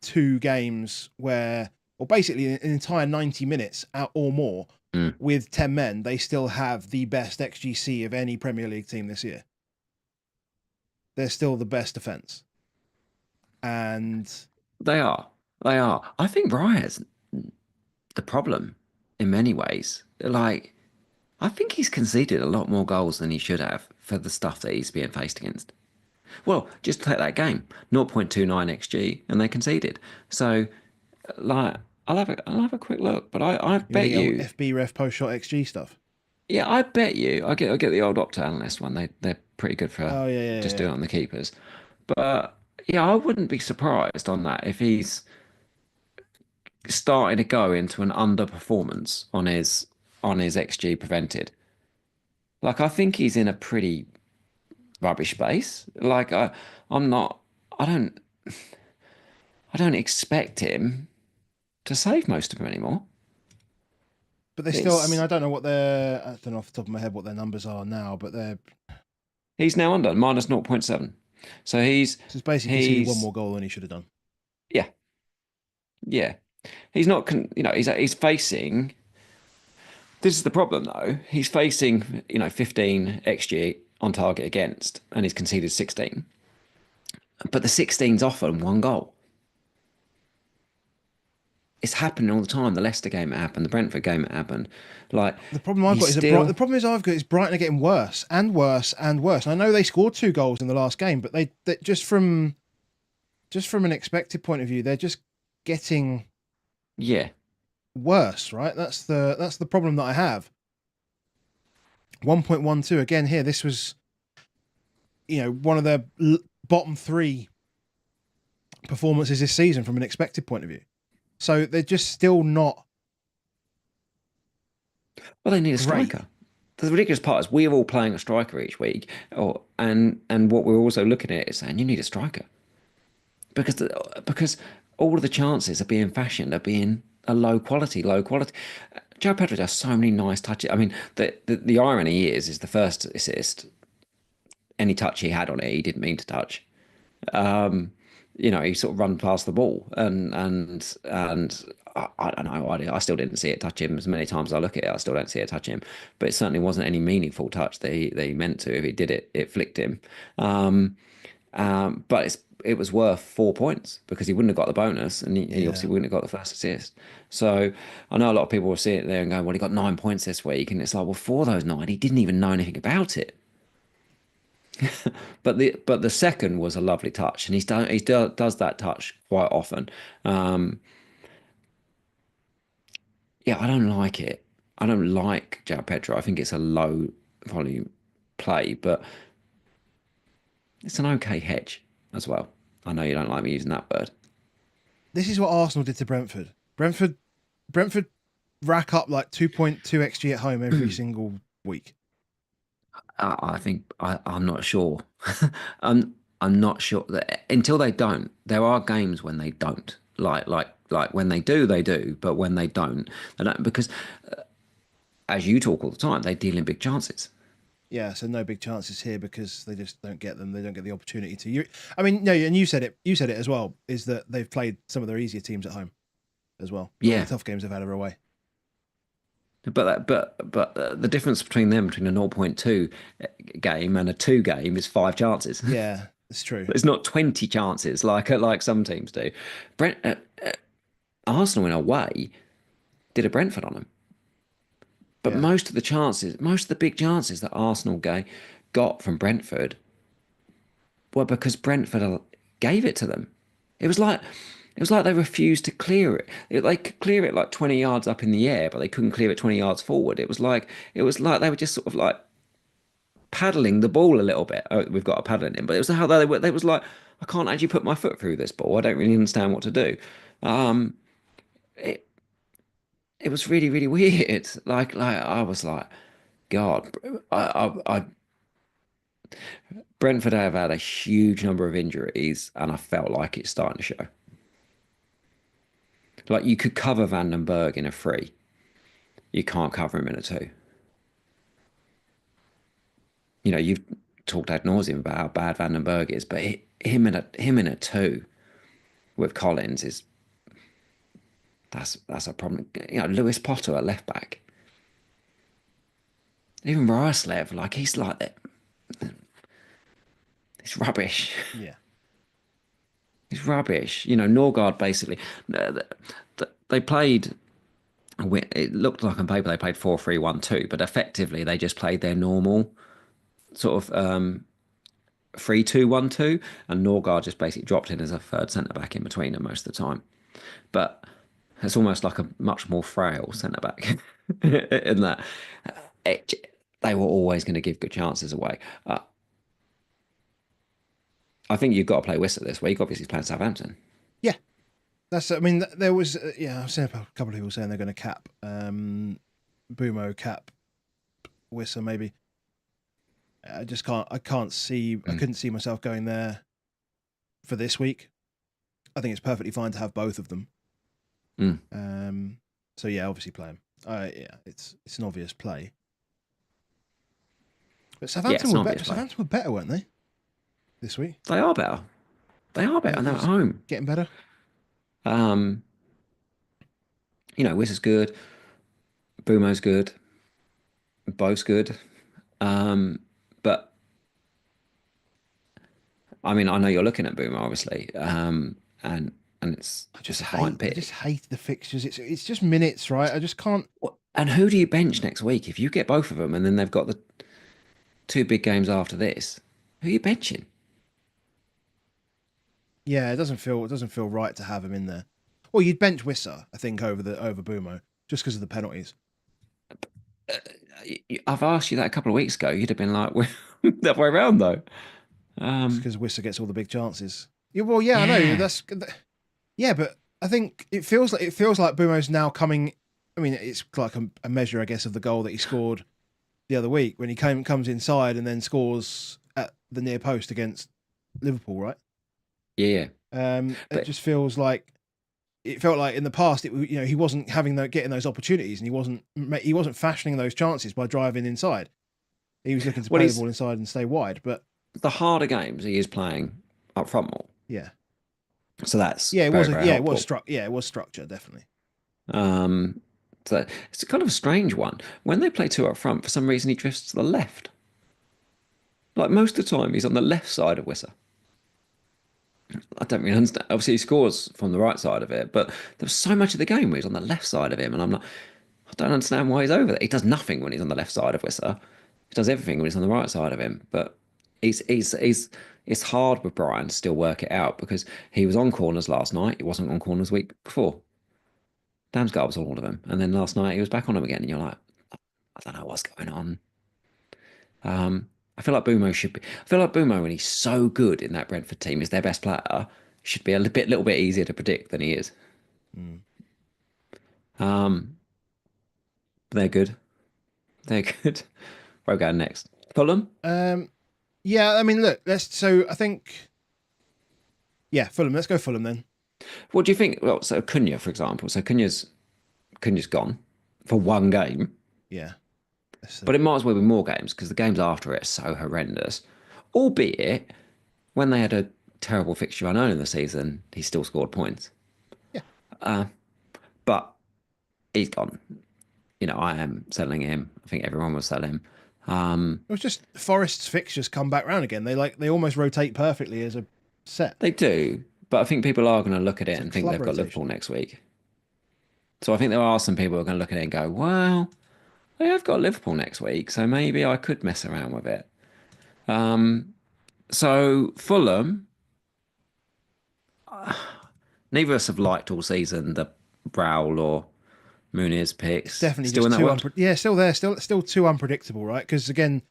two games where or basically an entire 90 minutes out or more Mm. with 10 men they still have the best XGC of any Premier League team this year. They're still the best defense and They are. They are. I think Raya's the problem in many ways. Like, I think he's conceded a lot more goals than he should have for the stuff that he's being faced against. Well, just take that game, 0.29 XG, and they conceded. So, like, I'll have a quick look, but I you know bet the old you, FB ref post shot XG stuff. yeah, I bet you, I get the old Opta analyst one. They're pretty good for Oh yeah, just yeah, doing it on the keepers. But yeah, I wouldn't be surprised on that if he's starting to go into an underperformance on his XG prevented. Like I think he's in a pretty rubbish space. I'm not I don't I don't expect him to save most of them anymore. but they're still. I mean, It's I don't know what their. I don't know off the top of my head what their numbers are now, but they're. he's now under minus 0.7. So So it's basically conceded one he's more goal than he should have done. yeah, yeah. He's not he's facing this is the problem though. He's facing, 15 XG on target against and he's conceded 16. But the 16's often one goal. It's happening all the time. The Leicester game it happened, the Brentford game it happened. Like The problem I've he's got is the still problem is I've got is Brighton are getting worse and worse and worse. And I know they scored 2 goals in the last game, but they just from an expected point of view, they're just getting yeah. worse, right? That's the problem that I have. 1.12 again here. This was, one of their bottom 3 performances this season from an expected point of view. So they're just still not Well, they need a great. striker. The ridiculous part is we're all playing a striker each week, and what we're also looking at is saying you need a striker because all of the chances are being fashioned are being a low quality. Joe Pedro does so many nice touches. I mean, the irony is the first assist, any touch he had on it, he didn't mean to touch. He sort of run past the ball and I don't know. I still didn't see it touch him as many times as I look at it. I still don't see it touch him, but it certainly wasn't any meaningful touch that he meant to. If he did it, it flicked him. But it was worth 4 points because he wouldn't have got the bonus and he Yeah. obviously wouldn't have got the first assist. So I know a lot of people will see it there and go, well, he got 9 points this week. And it's like, well, for those 9, he didn't even know anything about it. But the second was a lovely touch, and does that touch quite often. Um, yeah, I don't like it. I don't like João Pedro. I think it's a low volume play, but it's an okay hedge as well. I know you don't like me using that word. This is what Arsenal did to Brentford. Brentford rack up like 2.2 XG at home every single week. I think I'm not sure. I'm not sure that until they don't. There are games when they don't. Like when they do, they do. But when they don't because as you talk all the time, they deal in big chances. Yeah, so no big chances here because they just don't get them. They don't get the opportunity to. I mean, no, and you said it. You said it as well. Is that they've played some of their easier teams at home, as well. All the Yeah, tough games they've had are away. but the difference between them between a zero point 0.2 game and a 2 game is 5 chances. Yeah, it's true. It's not 20 chances like some teams do. Brent Arsenal in a way did a Brentford on them. But Yeah, most of the big chances that got from Brentford were because Brentford gave it to them. It was like they refused to clear it. They could clear it like 20 yards up in the air, but they couldn't clear it 20 yards forward. It was like they were just sort of like paddling the ball a little bit. Oh, we've got a paddling in, but it was how they were. They was like, I can't actually put my foot through this ball. I don't really understand what to do. Um, it it was really really weird. Like I was like, God, Brentford have had a huge number of injuries, and I felt like it's starting to show. Like you could cover Van den Berg in a free, you can't cover him in a two. You've talked ad nauseum about how bad Van den Berg is, but him in a two with Collins is that's a problem. Lewis Potter at left back, even Roerslev, like he's like that. It's rubbish. yeah, It's rubbish. Norgard basically. They played. It looked like on paper they played 4-3-1-2, but effectively they just played their normal sort of 3-2-1-2, and Norgard just basically dropped in as a third centre back in between them most of the time. But it's almost like a much more frail centre back in that it, they were always going to give good chances away. I think you've got to play Wissa this week. Obviously, he's playing Southampton. yeah. That's. I mean, there was. Yeah, I've seen a couple of people saying they're going to cap, Bumo cap, Wissa maybe. I just can't. I can't see. I couldn't see myself going there for this week. I think it's perfectly fine to have both of them. Mm. So yeah, obviously play him. Yeah, it's an obvious play. But Yeah, it's Southampton an were obvious better. play. Southampton were better, weren't they, this week? They are better. They are better, and It they're at was home. getting better. Um, Wiss is good. Bumo's good. Bo's good. Um, but I mean, I know you're looking at Boomer, obviously, and it's a fine I just pick. hate the fixtures. It's just minutes, right? I just can't. And who do you bench next week if you get both of them, and then they've got the two big games after this? Who are you benching? Yeah, it doesn't feel right to have him in there. Well, you'd bench Wissa, I think, over Bumo just because of the penalties. I've asked you that a couple of weeks ago. You'd have been like, well, that way around though. Just Um, because Wissa gets all the big chances. Yeah, well, yeah, I know. yeah, Yeah, but I think it feels like Bumo's now coming. I mean, it's like a measure, I guess, of the goal that he scored the other week when he comes inside and then scores at the near post against Liverpool, right? yeah. It But just feels like it felt like in the past, he wasn't getting those opportunities, and he wasn't fashioning those chances by driving inside. He was looking to what play the is ball inside and stay wide. But the harder games he is playing up front more, yeah, so that's yeah, very very helpful. it was structure definitely. Um, so it's kind of a strange one. When they play two up front, for some reason he drifts to the left. Like most of the time, he's on the left side of Wissa. I don't really understand. Obviously, he scores from the right side of it, but there was so much of the game where he's on the left side of him, and I'm like, I don't understand why he's over there. He does nothing when he's on the left side of Wissa. He does everything when he's on the right side of him. But he's it's hard with Brian to still work it out because he was on corners last night. He wasn't on corners week before. Damsgaard was on all of them, and then last night he was back on them again, and you're like, I don't know what's going on. I feel like Bumo should be. I feel like Bumo, when he's so good in that Brentford team, is their best player, should be a little bit easier to predict than he is. Mm. Um, they're good. They're good. Where are we going next? Fulham. Um, yeah, I mean, look, I think, yeah, Fulham. Let's go Fulham then. What do you think? Well, so Cunha, for example. So Cunha's gone for one game, Yeah, but it might as well be more games because the games after it are so horrendous. Albeit, when they had a terrible fixture run early in the season, he still scored points. yeah. But he's gone. I am selling him. I think everyone will sell him. It was just Forest's fixtures come back round again. They almost rotate perfectly as a set. They do, but I think people are going to look at it It's a and think club they've got Liverpool rotation. next week. So I think there are some people who are going to look at it and go, well, they have got Liverpool next week, so maybe I could mess around with it. So Fulham, neither of us have liked all season the Browl or Muniz It's picks. definitely Still just in that too world? yeah, still there, still too unpredictable, right? Because again,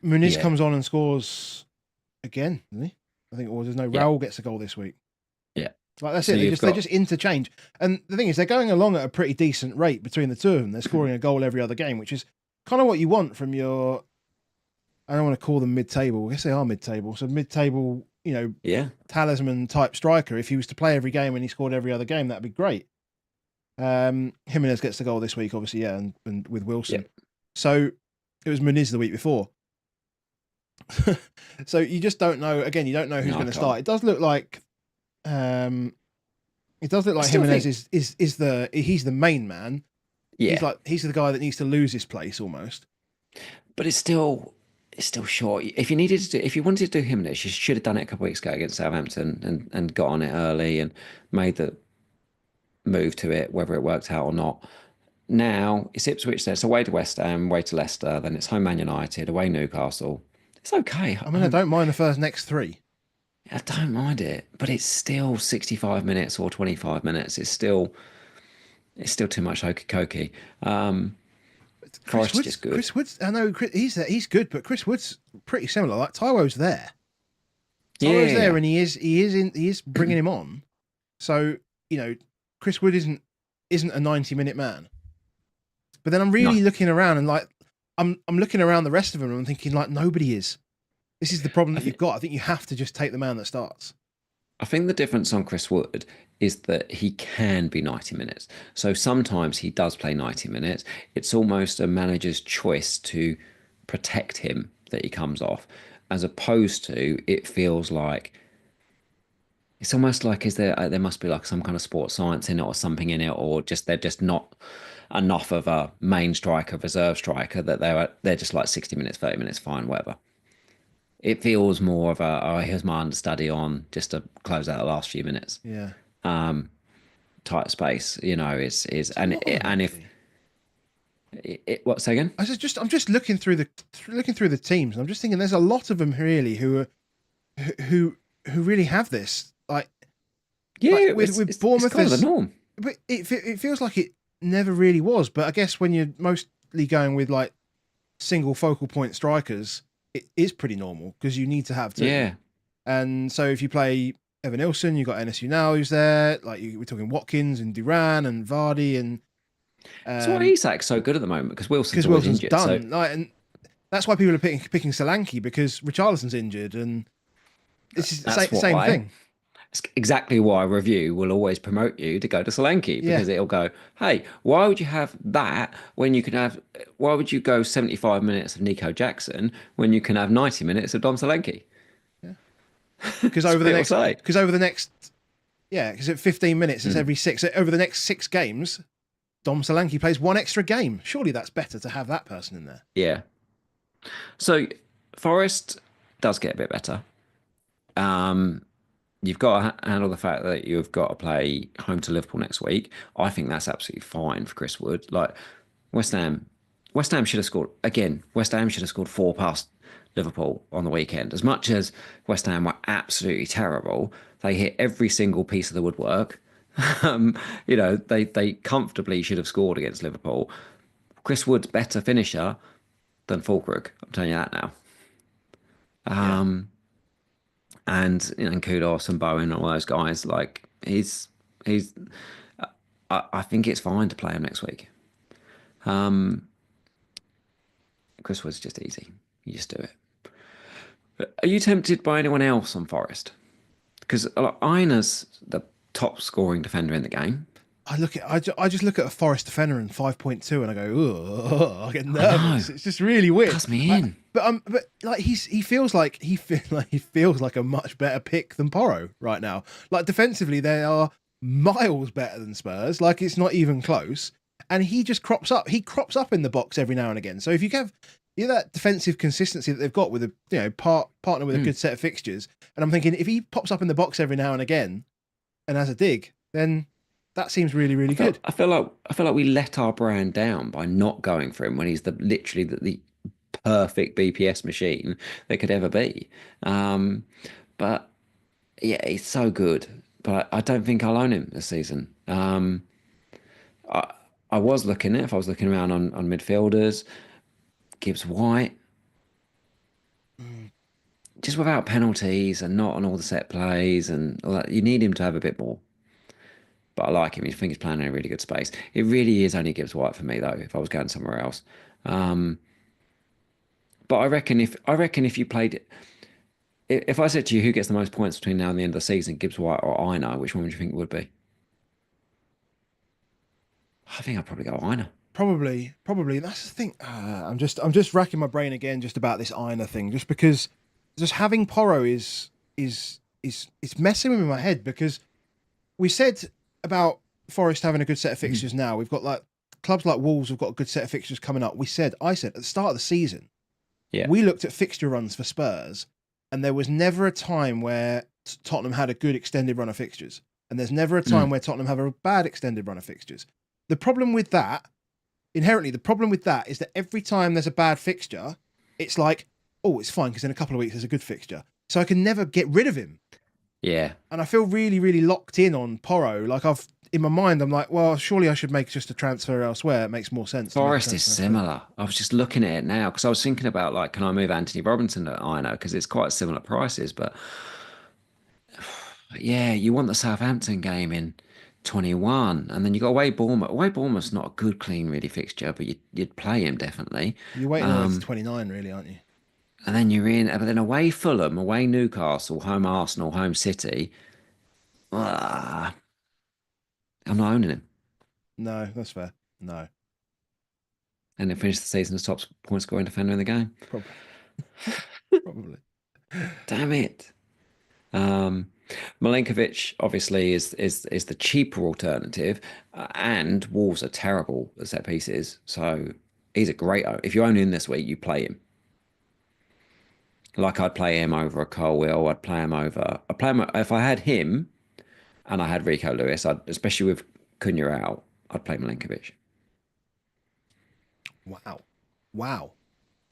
Muniz Yeah, comes on and scores again, doesn't he? I think, or there's no yeah, Raul gets a goal this week. yeah. Like that's So it. They you've just they got just interchange, and the thing is, they're going along at a pretty decent rate between the two of them. They're scoring a goal every other game, which is kind of what you want from your. I don't want to call them mid-table. I guess they are mid-table. So mid-table, yeah, talisman type striker. If he was to play every game and he scored every other game, that'd be great. Jimenez gets the goal this week, obviously, yeah, and with yeah. Wilson. So it was Muniz the week before. So you just don't know. Again, you don't know who's No, I going to can't. start. It does look like. It does look I like still Jimenez think, he's the main man. yeah, He's the guy that needs to lose his place almost. but it's still short. If you wanted to do Jimenez, you should have done it a couple of weeks ago against Southampton and got on it early and made the move to it, whether it worked out or not. Now it's Ipswich there. It's away to West Ham, away to Leicester, then it's home Man United, away Newcastle. It's okay. I mean, I don't mind the next three. I don't mind it, but it's still 65 minutes or 25 minutes. It's still too much hokey cokey. Chris Forest's Wood's just good. Chris Wood's. I know he's good, but Chris Wood's pretty similar. Like Taiwo's there. Taiwo's Yeah, there, and he is bringing him on. So Chris Wood isn't a 90-minute man. But then I'm no. really looking around and like I'm looking around the rest of them and I'm thinking like nobody is. This is the problem I that you've think got. I think you have to just take the man that starts. I think the difference on Chris Wood is that he can be 90 minutes. So sometimes he does play 90 minutes. It's almost a manager's choice to protect him that he comes off, as opposed to it feels like it's almost like is there must be like some kind of sports science in it or something in it, or just they're just not enough of a main striker, reserve striker that they're just like 60 minutes, 30 minutes, fine, whatever. It feels more of a, oh, here's my understudy on just to close out the last few minutes Yeah, type space, you know, is there's a lot of them and if actually. what's again? I'm just looking through the teams, and I'm just thinking there's a lot of them really who who really have this like Yeah, with it's Bournemouth. kind of the There's norm. but it feels like it never really was. But I guess when you're mostly going with like single focal point strikers, it is pretty normal because you need to have two. Yeah. And so if you play Evan Nilsson, you've got NSU now who's there. Like we're talking Watkins and Duran and Vardy and So why um Isak's so good at the moment because Wilson's because always Wilson's injured. So done. Like, and that's why people are picking Solanke because Richarlison's injured, and this is the that's same why. thing. It's exactly why review will always promote you to go to Solanke Yeah, because it'll go, hey, why would you have that when you can have, why would you go 75 minutes of Nico Jackson when you can have 90 minutes of Dom Solanke? yeah. That's what it'll say. Because over the next yeah, because at 15 minutes it's Mm, every six. Over the next 6 games, Dom Solanke plays one extra game. Surely that's better to have that person in there. yeah. So Forest does get a bit better. Um, you've got to handle the fact that you've got to play home to Liverpool next week. I think that's absolutely fine for Chris Wood. Like West Ham, West Ham should have scored again. West Ham should have scored four past Liverpool on the weekend. As much as West Ham were absolutely terrible, they hit every single piece of the woodwork. You know, they comfortably should have scored against Liverpool. Chris Wood's better finisher than Fulkrug. I'm telling you that now. Yeah, And you know, and Kudos and Bowen and all those guys, like he's I think it's fine to play him next week. Chris was just easy. You just do it. But are you tempted by anyone else on Forest? Because like, Aina's the top scoring defender in the game. I just look at a Forest defender in 5.2 and I go, ugh, I get I know. nervous. It's just really weird. Does me in. But like he feels like he feels like a much better pick than Porro right now. Like defensively, they are miles better than Spurs. Like it's not even close. And he just crops up. He crops up in the box every now and again. So if you have that defensive consistency that they've got with a partner with a Mm. good set of fixtures, and I'm thinking if he pops up in the box every now and again and has a dig, then that seems really really good. I feel like we let our brand down by not going for him when he's literally the perfect BPS machine there could ever be. Um, but yeah, he's so good. But I don't think I'll own him this season. I I was looking at if I was looking around on midfielders, Gibbs White, Mm, just without penalties and not on all the set plays and all that, you need him to have a bit more. But I like him. I think he's playing in a really good space. It really is only Gibbs White for me though. If I was going somewhere else, um, but I reckon if you played if I said to you who gets the most points between now and the end of the season, Gibbs White or Aina, which one would you think it would be? I think I'd probably go Aina. probably. That's the thing. I'm just racking my brain again just about this Aina thing, just because just having Porro is it's messing with my head because we said about Forest having a good set of Mhm. fixtures now. We've got like clubs like Wolves have got a good set of fixtures coming up. I said at the start of the season, Yeah. we looked at fixture runs for Spurs, and there was never a time where Tottenham had a good extended run of fixtures, and there's never a time Mm. where Tottenham have a bad extended run of fixtures. The problem with that, inherently, the problem with that is that every time there's a bad fixture, it's like, oh, it's fine because in a couple of weeks there's a good fixture. So I can never get rid of him. Yeah. And I feel really, really locked in on Porro. Like in my mind, I'm like, well, surely I should make just a transfer elsewhere. It makes more sense to make a Forest is transfer elsewhere. similar. I was just looking at it now because I was thinking about like, can I move Anthony Robinson to Aina because it's quite similar prices, but yeah, you want the Southampton game in 21, and then you got away Bournemouth. Away Bournemouth's not a good, clean, really fixture, but you'd play him definitely. You're waiting all the way to Um, 29, really, aren't you? and then you're in, but then away Fulham, away Newcastle, home Arsenal, home City. Ah, I'm not owning him. No, that's fair. No, And then finish the season as top point scoring defender in the game. probably, probably. Damn it. Um, Milenkovic obviously is the cheaper alternative, and Wolves are terrible at set pieces. So he's a great. If you own him this week, you play him. Like I'd play him over a Colwill. I'd play him over. I play him if I had him and I had Rico Lewis. I'd especially with Cunha out. I'd play Milenkovic. Wow, wow.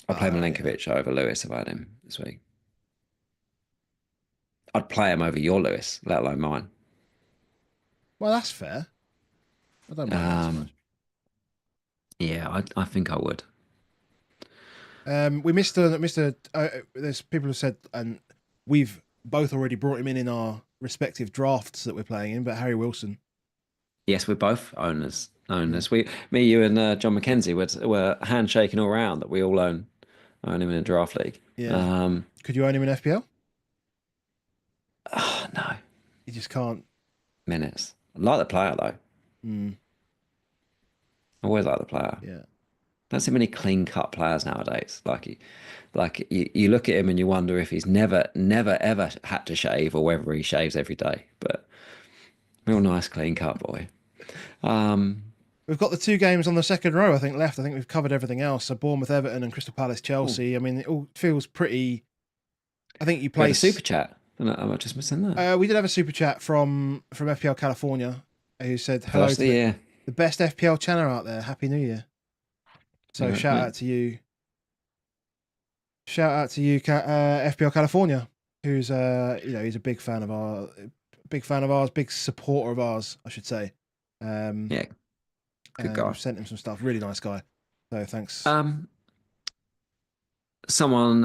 I'd play Yeah. Milenkovic over Lewis if I had him this week. I'd play him over your Lewis, let alone mine. Well, that's fair. I don't mind that so Um, much. yeah, I think I would. We missed a missed a. There's people who said, and we've both already brought him in our respective drafts that we're playing in. But Harry Wilson, Yes, we're both owners. yeah, Owners. Me, you, and John McKenzie were handshaking all around that we all own him in a draft league. yeah. Could you own him in FPL? Oh, no You just can't. minutes. I like the player though. Mm, I always like the player. yeah. Don't see many clean cut players nowadays. You look at him and you wonder if he's never ever had to shave or whether he shaves every day. But real nice clean cut boy. Um, We've got the two games on the second row, I think, left. I think we've covered everything else. So Bournemouth, Everton, and Crystal Palace, oh, Chelsea. I mean, it all feels pretty. I think you we had a place. super chat. Am I just missing that? We did have a super chat from FPL California, who said hello First to of the year. the best FPL channel out there. Happy New Year. So Congrats, shout mate. out to you. Shout out to you, FPL California, who's he's a big fan of ours, big supporter of ours, I should say. Yeah, good And guy. we've sent him some stuff. Really nice guy. So thanks. Um, Someone,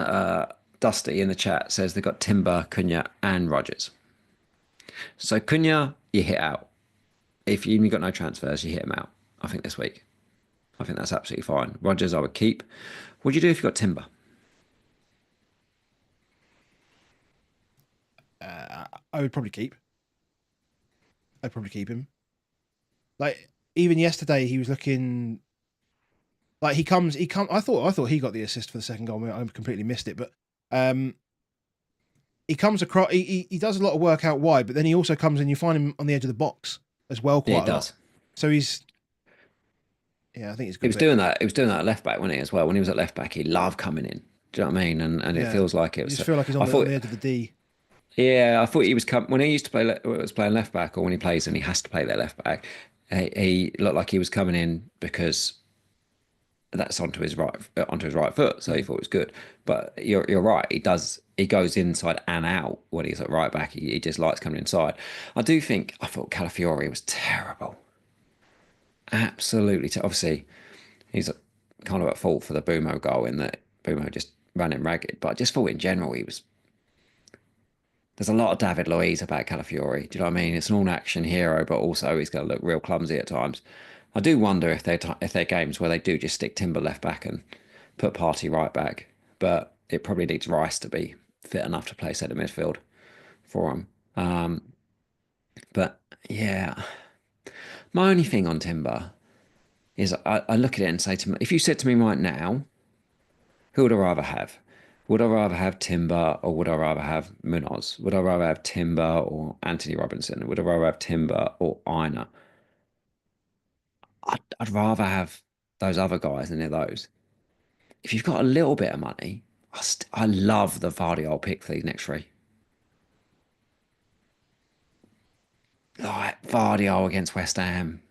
Dusty in the chat says they've got Timber, Cunha, and Rogers. So Cunha, you hit out. If you've got no transfers, you hit him out. I think this week. I think that's absolutely fine. Rogers, I would keep. What'd you do if you got Timber? I would probably keep. I'd probably keep him. Like even yesterday, he was looking like he comes. He come. I thought he got the assist for the second goal. I completely missed it, but he comes across. He does a lot of work out wide, but then he also comes and you find him on the edge of the box as well Yeah, he quite a lot. does. So I think he's a He good was bit. doing that. He was doing that at left back, wasn't he, as well? When he was at left back, he loved coming in. Do you know what I mean? And it Yeah, feels like it you was. just feel like he's I on thought, the edge of the D. yeah, I thought he was when he used to was playing left back, or when he plays and he has to play their left back. He looked like he was coming in because that's onto his right foot, so he Mm. thought it was good. But you're right. He goes inside and out when he's at right back. He just likes coming inside. I thought Calafiori was terrible. Absolutely. Obviously, he's kind of at fault for the Bumo goal in that Bumo just ran him ragged. But I just thought in general he was. There's a lot of David Luiz about Calafiori. Do you know what I mean? It's an all-action hero, but also he's going to look real clumsy at times. I do wonder if they're games where they do just stick Timber left back and put Partey right back. But it probably needs Rice to be fit enough to play centre midfield for him. But yeah, my only thing on Timber is I look at it and say to me, if you said to me right now, who would I rather have? Would I rather have Timber or would I rather have Munoz? Would I rather have Timber or Anthony Robinson? Would I rather have Timber or Aina? I'd rather have those other guys than those. If you've got a little bit of money, I love the Vardy pick for these next three. Like Vardy against West Ham,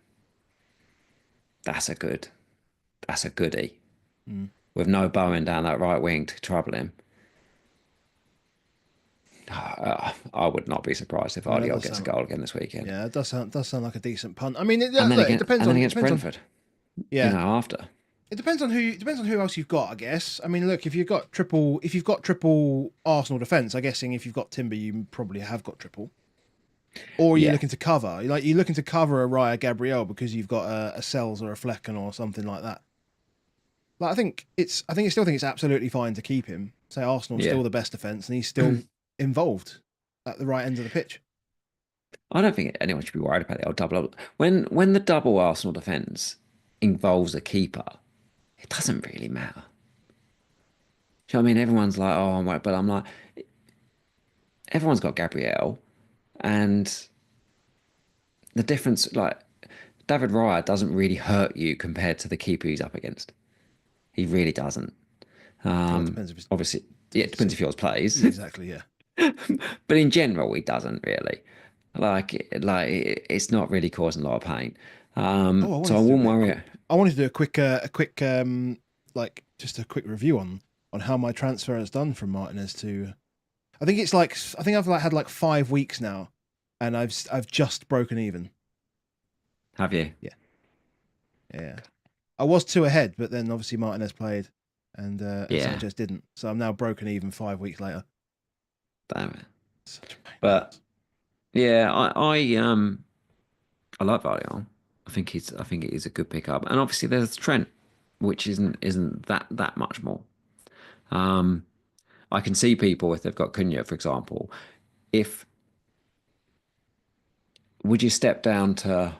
that's a good, that's a goodie. Mm. With no Bowen down that right wing to trouble him. I would not be surprised if No, that Vardy does gets a sound. goal again this weekend. Yeah, it does sound like a decent punt. I mean, And then look, it again, depends and then on against Brentford, yeah. after. It depends on who else you've got, I guess. I mean, look, if you've got triple Arsenal defense, I'm guessing if you've got Timber, you probably have got triple. Or you're Yeah, looking to cover, you're looking to cover a Raya Gabriel because you've got a Sells or a Flecken or something like that. Like I still think it's absolutely fine to keep him. Say Arsenal's yeah. still the best defense, and he's still involved at the right end of the pitch. I don't think anyone should be worried about the old double up. When the double Arsenal defence involves a keeper, it doesn't really matter. Do you know what I mean? Everyone's like, oh, I'm right, but I'm like, everyone's got Gabriel, and the difference, like, David Raya doesn't really hurt you compared to the keeper he's up against. He really doesn't. Well, it depends if it's Obviously, yeah, it depends if yours plays, yeah, exactly, yeah. but in general, he doesn't really. Like it's not really causing a lot of pain. Oh, I So wanted I to do a wouldn't bit of worry. I wanted to do a quick like just a quick review on how my transfer has done from Martinez to. I think it's like I think I've like had like 5 weeks now, and I've just broken even. Have you? Yeah, yeah. I was two ahead, but then obviously Martinez played, and Yeah, Sanchez didn't. So I'm now broken even 5 weeks later. damn it. Such a pain in the But ass. yeah, I like Vardy. I think it is a good pickup, and obviously there's Trent, which isn't that much more. Um, I can see people if they've got Cunha, for example. If would you step down to,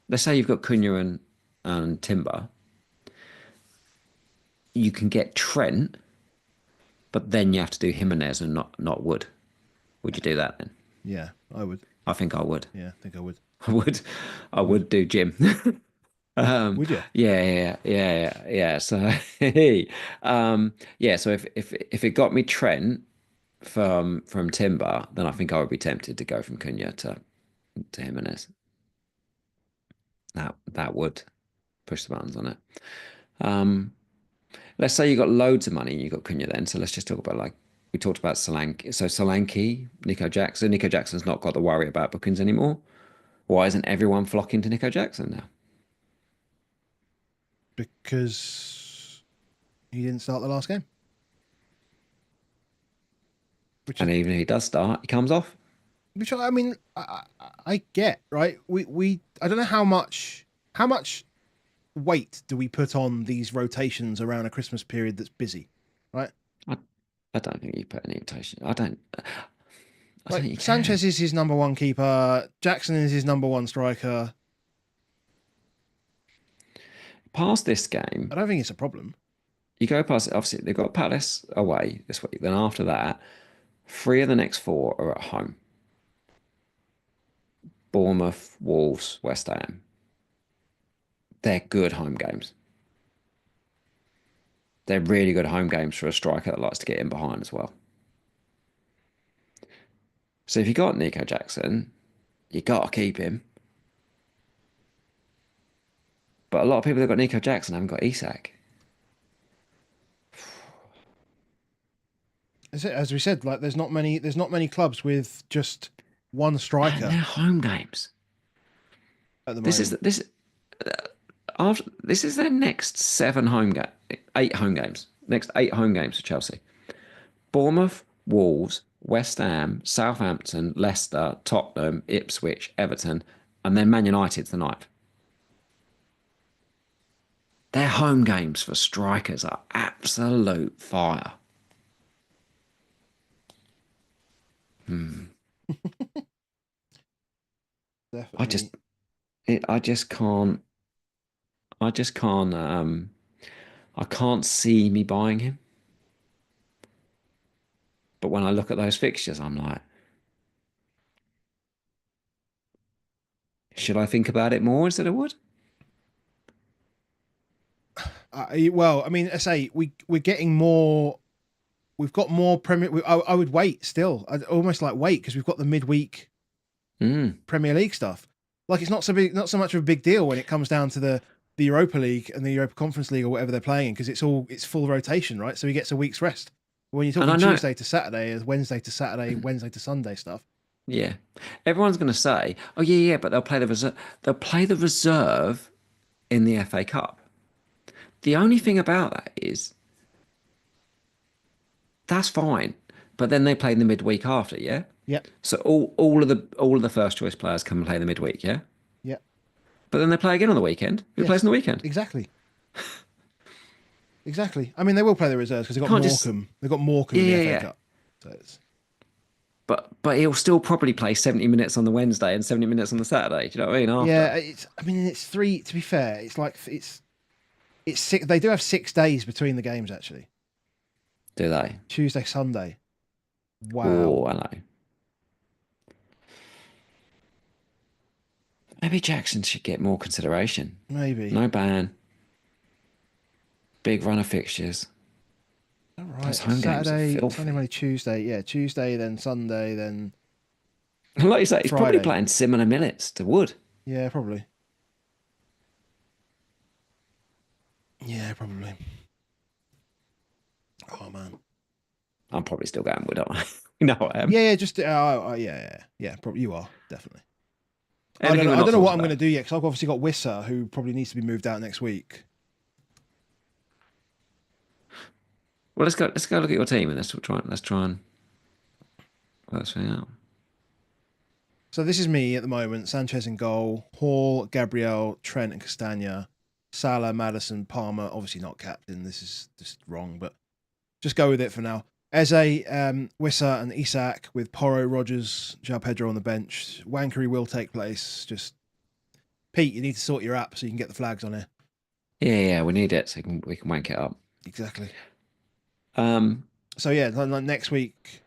let's say you've got Cunha and Timber, you can get Trent, but then you have to do Jimenez and not Wood. Would you do that then? Yeah, I would. I think I would. Yeah, I think I would. I would. I Would. would do Jim. Would you? Yeah. So, yeah. So if it got me Trent from Timber, then I think I would be tempted to go from Cunha to Jimenez. That would push the buttons on it. Um, let's say you got loads of money and you got Cunha then. So let's just talk about like we talked about Solanke. So Solanke, Nico Jackson. Nico Jackson's not got to worry about bookings anymore. Why isn't everyone flocking to Nico Jackson now? Because he didn't start the last game, which is And even if he does start, he comes off. which I mean I get right. We I don't know how much weight do we put on these rotations around a Christmas period that's busy, right? I, I don't think you put any rotation. I don't Like think you can. Sanchez is his number one keeper, Jackson is his number one striker. Past this I game, don't think it's a problem. you go past, obviously, they've got Palace away this week. Then after that, three of the next four are at home. Bournemouth, Wolves, West Ham. They're good home games. They're really good home games for a striker that likes to get in behind as well. So if you got Nico Jackson, you got to keep him. But a lot of people that got Nico Jackson haven't got Isak. As we said, like there's not many clubs with just one And striker they're home games. at the This is moment. this after this is their next 8 home games. Next 8 home games for Chelsea. Bournemouth, Wolves, West Ham, Southampton, Leicester, Tottenham, Ipswich, Everton, and then Man United tonight. Their home games for strikers are absolute fire. I Definitely. just I just can't I just can't I can't see me buying him. But when I look at those fixtures, I'm like, should I think about it more instead of would? Well, I mean, I say we're getting more. We've got more Premier. I would wait still. I'd almost like wait because we've got the midweek Mm. Premier League stuff. Like it's not so big, not so much of a big deal when it comes down to the Europa League and the Europa Conference League or whatever they're playing because it's full rotation, right? So he gets a week's rest. But when you're And I talking know, Tuesday to Saturday, Wednesday to Saturday, Wednesday to Sunday stuff. yeah, everyone's going to say, oh yeah, but they'll play the reserve. They'll play the reserve in the FA Cup. The only thing about that is that's fine, but then they play the midweek after, yeah. Yep, So all of the first choice players come and play the midweek, yeah. yep, But then they play again on the weekend. Who plays on yes, the weekend? exactly, exactly. I mean, they will play the reserves because You can't just, They've got Morecambe yeah, in the yeah, FA yeah. Cup. So it's but he'll still probably play 70 minutes on the Wednesday and 70 minutes on the Saturday. Do you know what I mean? After. Yeah, it's. I mean, it's three. To be fair, it's like it's six. They do have 6 days between the games actually. Do they? Tuesday, Sunday. Oh, Wow. I know. Maybe Jackson should get more consideration. Maybe. No ban. Big run of fixtures. All Those right. home games are Saturday, Sunday, filthy. Monday, Tuesday. Yeah, Tuesday, then Sunday, then Like you say, he's probably Friday. playing similar minutes to Wood. Yeah, probably. Yeah, probably. Oh man. I'm probably still going Wood, aren't I? You know I am. Yeah, yeah. Just yeah. Probably you are definitely. I don't Anything know. we're I don't not know what talking I'm going about. to do yet because I've obviously got Wissa, who probably needs to be moved out next week. Well, let's go. Let's go look at your team and let's try and work something out. So this is me at the moment. Sanchez in goal. Hall, Gabriel, Trent, and Castagna. Salah, Madison, Palmer. Obviously not captain. This is just wrong, but just go with it for now. Eze, Wissa, and Isak with Porro, Rogers, João Pedro on the bench. Wankery will take place. Just Pete, you need to sort your app so you can get the flags on here. Yeah, yeah, we need it so we can wank it up. Exactly. Um, So yeah, like next week.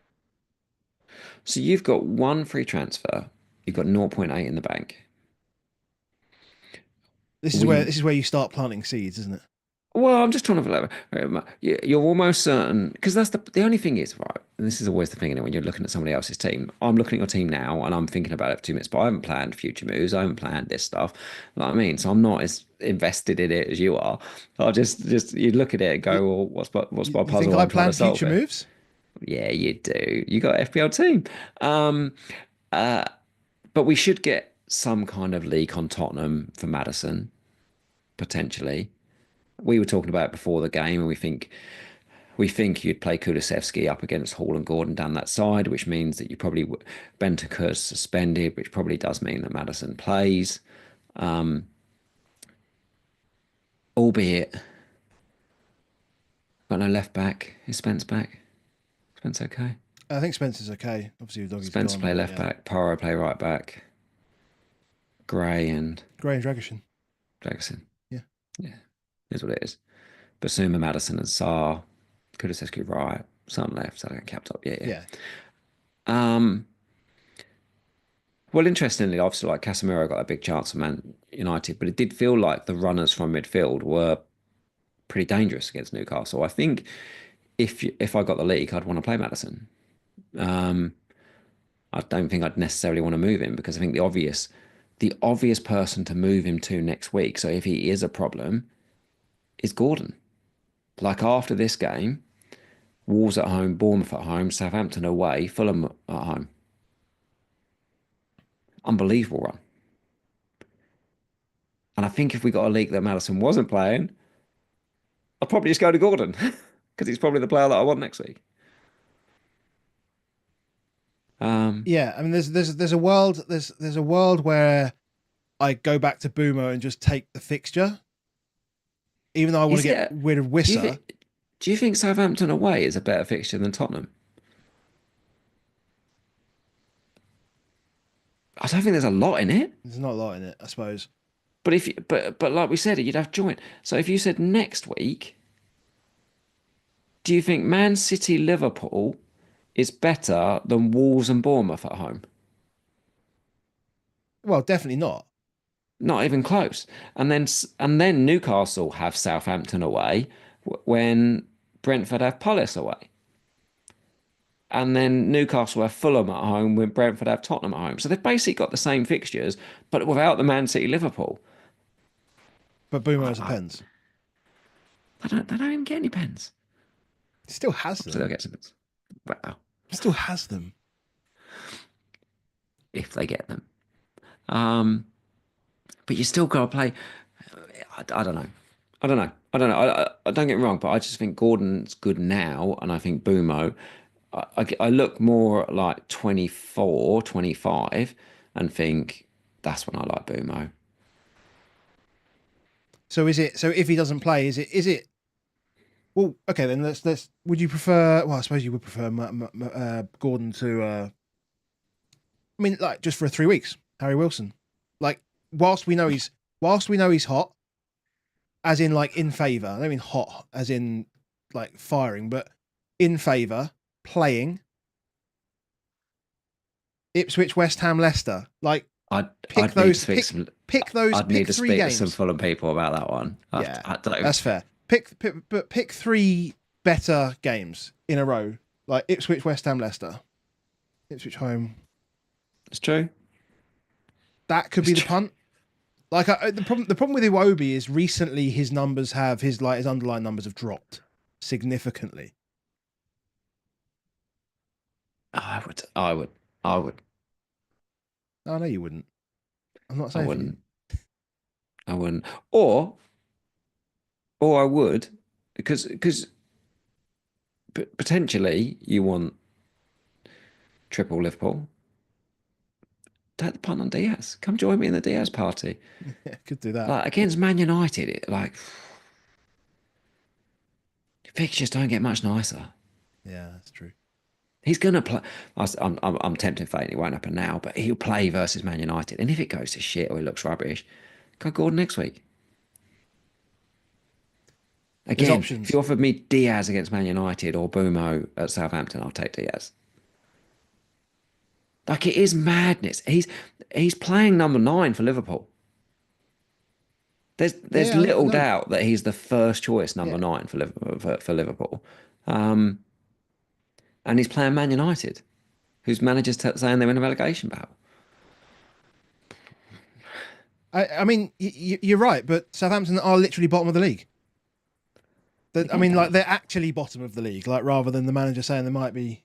so you've got one free transfer. You've got zero point 0.8 in the bank. We This is where you start planting seeds, isn't it? Well, I'm just trying to you're almost certain because that's the only thing is right. And this is always the thing, when you're looking at somebody else's team. I'm looking at your team now, and I'm thinking about it for 2 minutes. But I haven't planned future moves. I haven't planned this stuff. You know what I mean? So I'm not as invested in it as you are. I'll just you look at it and You, go, well, what's my you think puzzle I I'm trying plan to solve future here? moves? Yeah, you do. You got FPL team. Um, uh, but we should get some kind of leak on Tottenham for Madison potentially. We were talking about it before the game, and we think you'd play Kulusevski up against Hall and Gordon down that side, which means that you probably Bentancur's suspended, which probably does mean that Madison plays. Albeit got no left back. Is Spence back? Spence okay? I think Spencer's okay. Obviously, the doggy's Spence gone, play but left yeah. back. Porro play right back. Gray and Gray and Dragishin. Jackson. Yeah. Yeah, is what it is. Basuma, Madison, and Sarr. Kulusevski right. Some left. So I got capped up. Yeah, yeah. Yeah. Um, Well, interestingly, obviously, like Casemiro got a big chance for Man United, but it did feel like the runners from midfield were pretty dangerous against Newcastle. I think if I got the league, I'd want to play Madison. Um, I don't think I'd necessarily want to move him because I think the obvious person to move him to next week, so if he is a problem, is Gordon. Like after this game, Wolves at home, Bournemouth at home, Southampton away, Fulham at home. Unbelievable run. And I think if we got a league that Madison wasn't playing, I'd probably just go to Gordon because he's probably the player that I want next week. Um, Yeah. I mean, there's a world there's a world where I go back to Boomer and just take the fixture, even though I want to is get it? rid of Do you Wissa. think? Do you think Southampton away is a better fixture than Tottenham? I don't think there's a lot in it. There's not a lot in it, I suppose. But like we said, you'd have joint. So if you said next week, do you think Man City Liverpool is better than Wolves and Bournemouth at home? Well, definitely not. Not even close. And then Newcastle have Southampton away when Brentford have Palace away. And then Newcastle have Fulham at home when Brentford have Tottenham at home. So they've basically got the same fixtures, but without the Man City Liverpool. But Boomer I, has a I, pens. they don't even get any pens. Still has So they'll them. get some pens. Well, Still has them. if they get them. Um, but you still got to play. I don't know. I don't know. I don't know. I don't get me wrong, but I just think Gordon's good now, and I think Bumo. I look more like 24, 25, and think that's when I like Bumo. So is it? So if he doesn't play, is it? Well, okay then. Let's. Would you prefer? Well, I suppose you would prefer Gordon to I mean, like just for 3 weeks, Harry Wilson. Like whilst we know he's hot, as in like in favour. I don't mean hot as in like firing, but in favour, playing Ipswich, West Ham, Leicester. Like I'd pick I'd need to those, speak to some. I'd need pick to three speak to some games. Fulham people about that one. Yeah, I don't. that's fair. But pick three better games in a row, like Ipswich, West Ham, Leicester, Ipswich home. It's true. That could It's be the true. punt. Like the problem with Iwobi is recently his numbers have his underlying numbers have dropped significantly. I would. I would. I would. No, you wouldn't. I'm not I saying for you. wouldn't. I wouldn't. Or I would, because potentially you want triple Liverpool. Take the punt on Diaz. Come join me in the Diaz party. Yeah, could do that. Like against Man United, fixtures don't get much nicer. Yeah, that's true. He's gonna play. I'm tempted fate. It won't happen now, but he'll play versus Man United. And if it goes to shit or he looks rubbish, go Gordon next week. There's Again, if options. you offered me Diaz against Man United or Bumo at Southampton, I'll take Diaz. Like it is madness. He's playing number 9 for Liverpool. There's Yeah, I little know. doubt that he's the first choice number Yeah, 9 for Liverpool. For Liverpool. And he's playing Man United, whose manager's saying they're in a relegation battle. I mean, you're right, but Southampton are literally bottom of the league. They're I going to mean, like be. they're actually bottom of the league, like rather than the manager saying they might be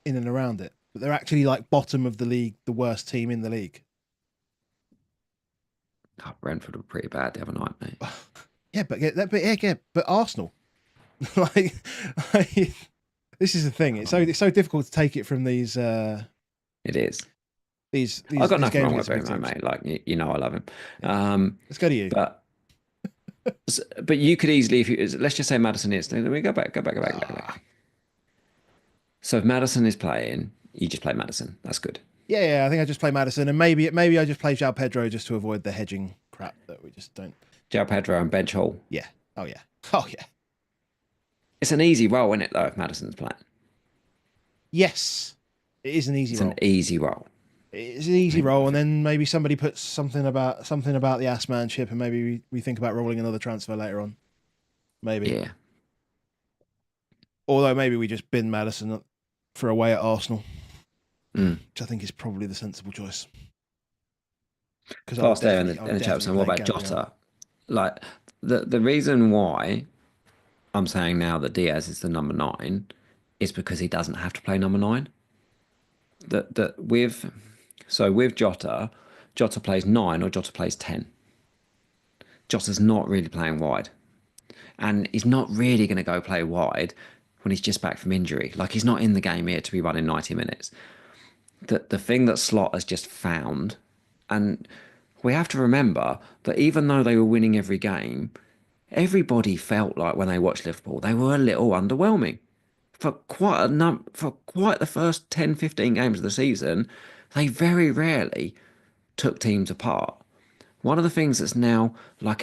in and around it, but they're actually like bottom of the league, the worst team in the league. Oh, Brentford were pretty bad the other night, mate. Yeah, but Arsenal, like, like, this is the thing. It's so difficult to take it from It is. these I've these got these nothing games wrong with against the big Bruno, teams. mate. Like you know, I love him. Yeah. Um, Let's go to you. but but you could easily, if you let's just say Madison is. Let me go Ah, back. So if Madison is playing, you just play Madison. That's good. yeah. I think I just play Madison, and maybe I just play João Pedro just to avoid the hedging crap that we just don't. João Pedro and bench Hall. Yeah. Oh yeah. Oh yeah. It's an easy role, isn't it? Though if Madison's playing, Yes, it is an easy it's an roll. easy role. It's an easy I roll, and then maybe somebody puts something about the ass manship, and maybe we think about rolling another transfer later on. Maybe, Yeah. although maybe we just bin Madison for away at Arsenal, Mm. which I think is probably the sensible choice. Because Fast there I in would the definitely Chelsea. And what play about Gabriel. Jota? Like the reason why I'm saying now that Diaz is the number 9 is because he doesn't have to play number 9. That with Jota, Jota plays 9 or Jota plays 10. Jota's not really playing wide. And he's not really going to go play wide when he's just back from injury. Like he's not in the game here to be running 90 minutes. The thing that Slot has just found, and we have to remember that even though they were winning every game, everybody felt like when they watched Liverpool, they were a little underwhelming. For quite the first 10, 15 games of the season, they very rarely took teams apart. One of the things that's now like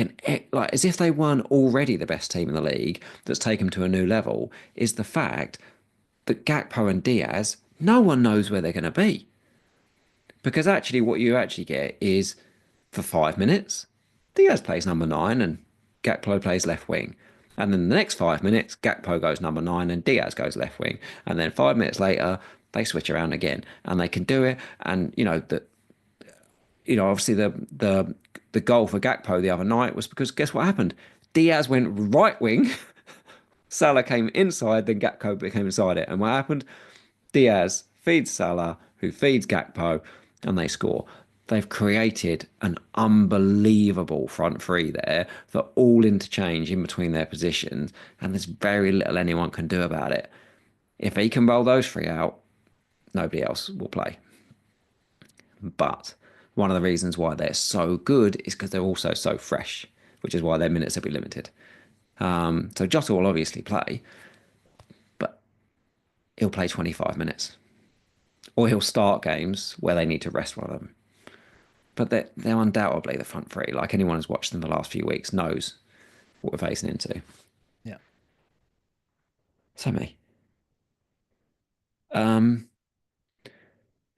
as if they weren't already the best team in the league that's taken them to a new level is the fact that Gakpo and Diaz, no one knows where they're going to be. Because actually, what you actually get is for 5 minutes, Diaz plays number 9 and Gakpo plays left wing. And then the next 5 minutes, Gakpo goes number 9 and Diaz goes left wing. And then 5 minutes later, they switch around again and they can do it. And obviously the goal for Gakpo the other night was because guess what happened? Diaz went right wing, Salah came inside, then Gakpo became inside it. And what happened? Diaz feeds Salah, who feeds Gakpo, and they score. They've created an unbelievable front three there that all interchange in between their positions, and there's very little anyone can do about it. If he can roll those three out, nobody else will play. But one of the reasons why they're so good is because they're also so fresh, which is why their minutes will be limited. So Jota will obviously play, but he'll play 25 minutes. or he'll start games where they need to rest one of them. But they're undoubtedly the front three. Like anyone who's watched them the last few weeks knows what we're facing into. Yeah. So me. Um,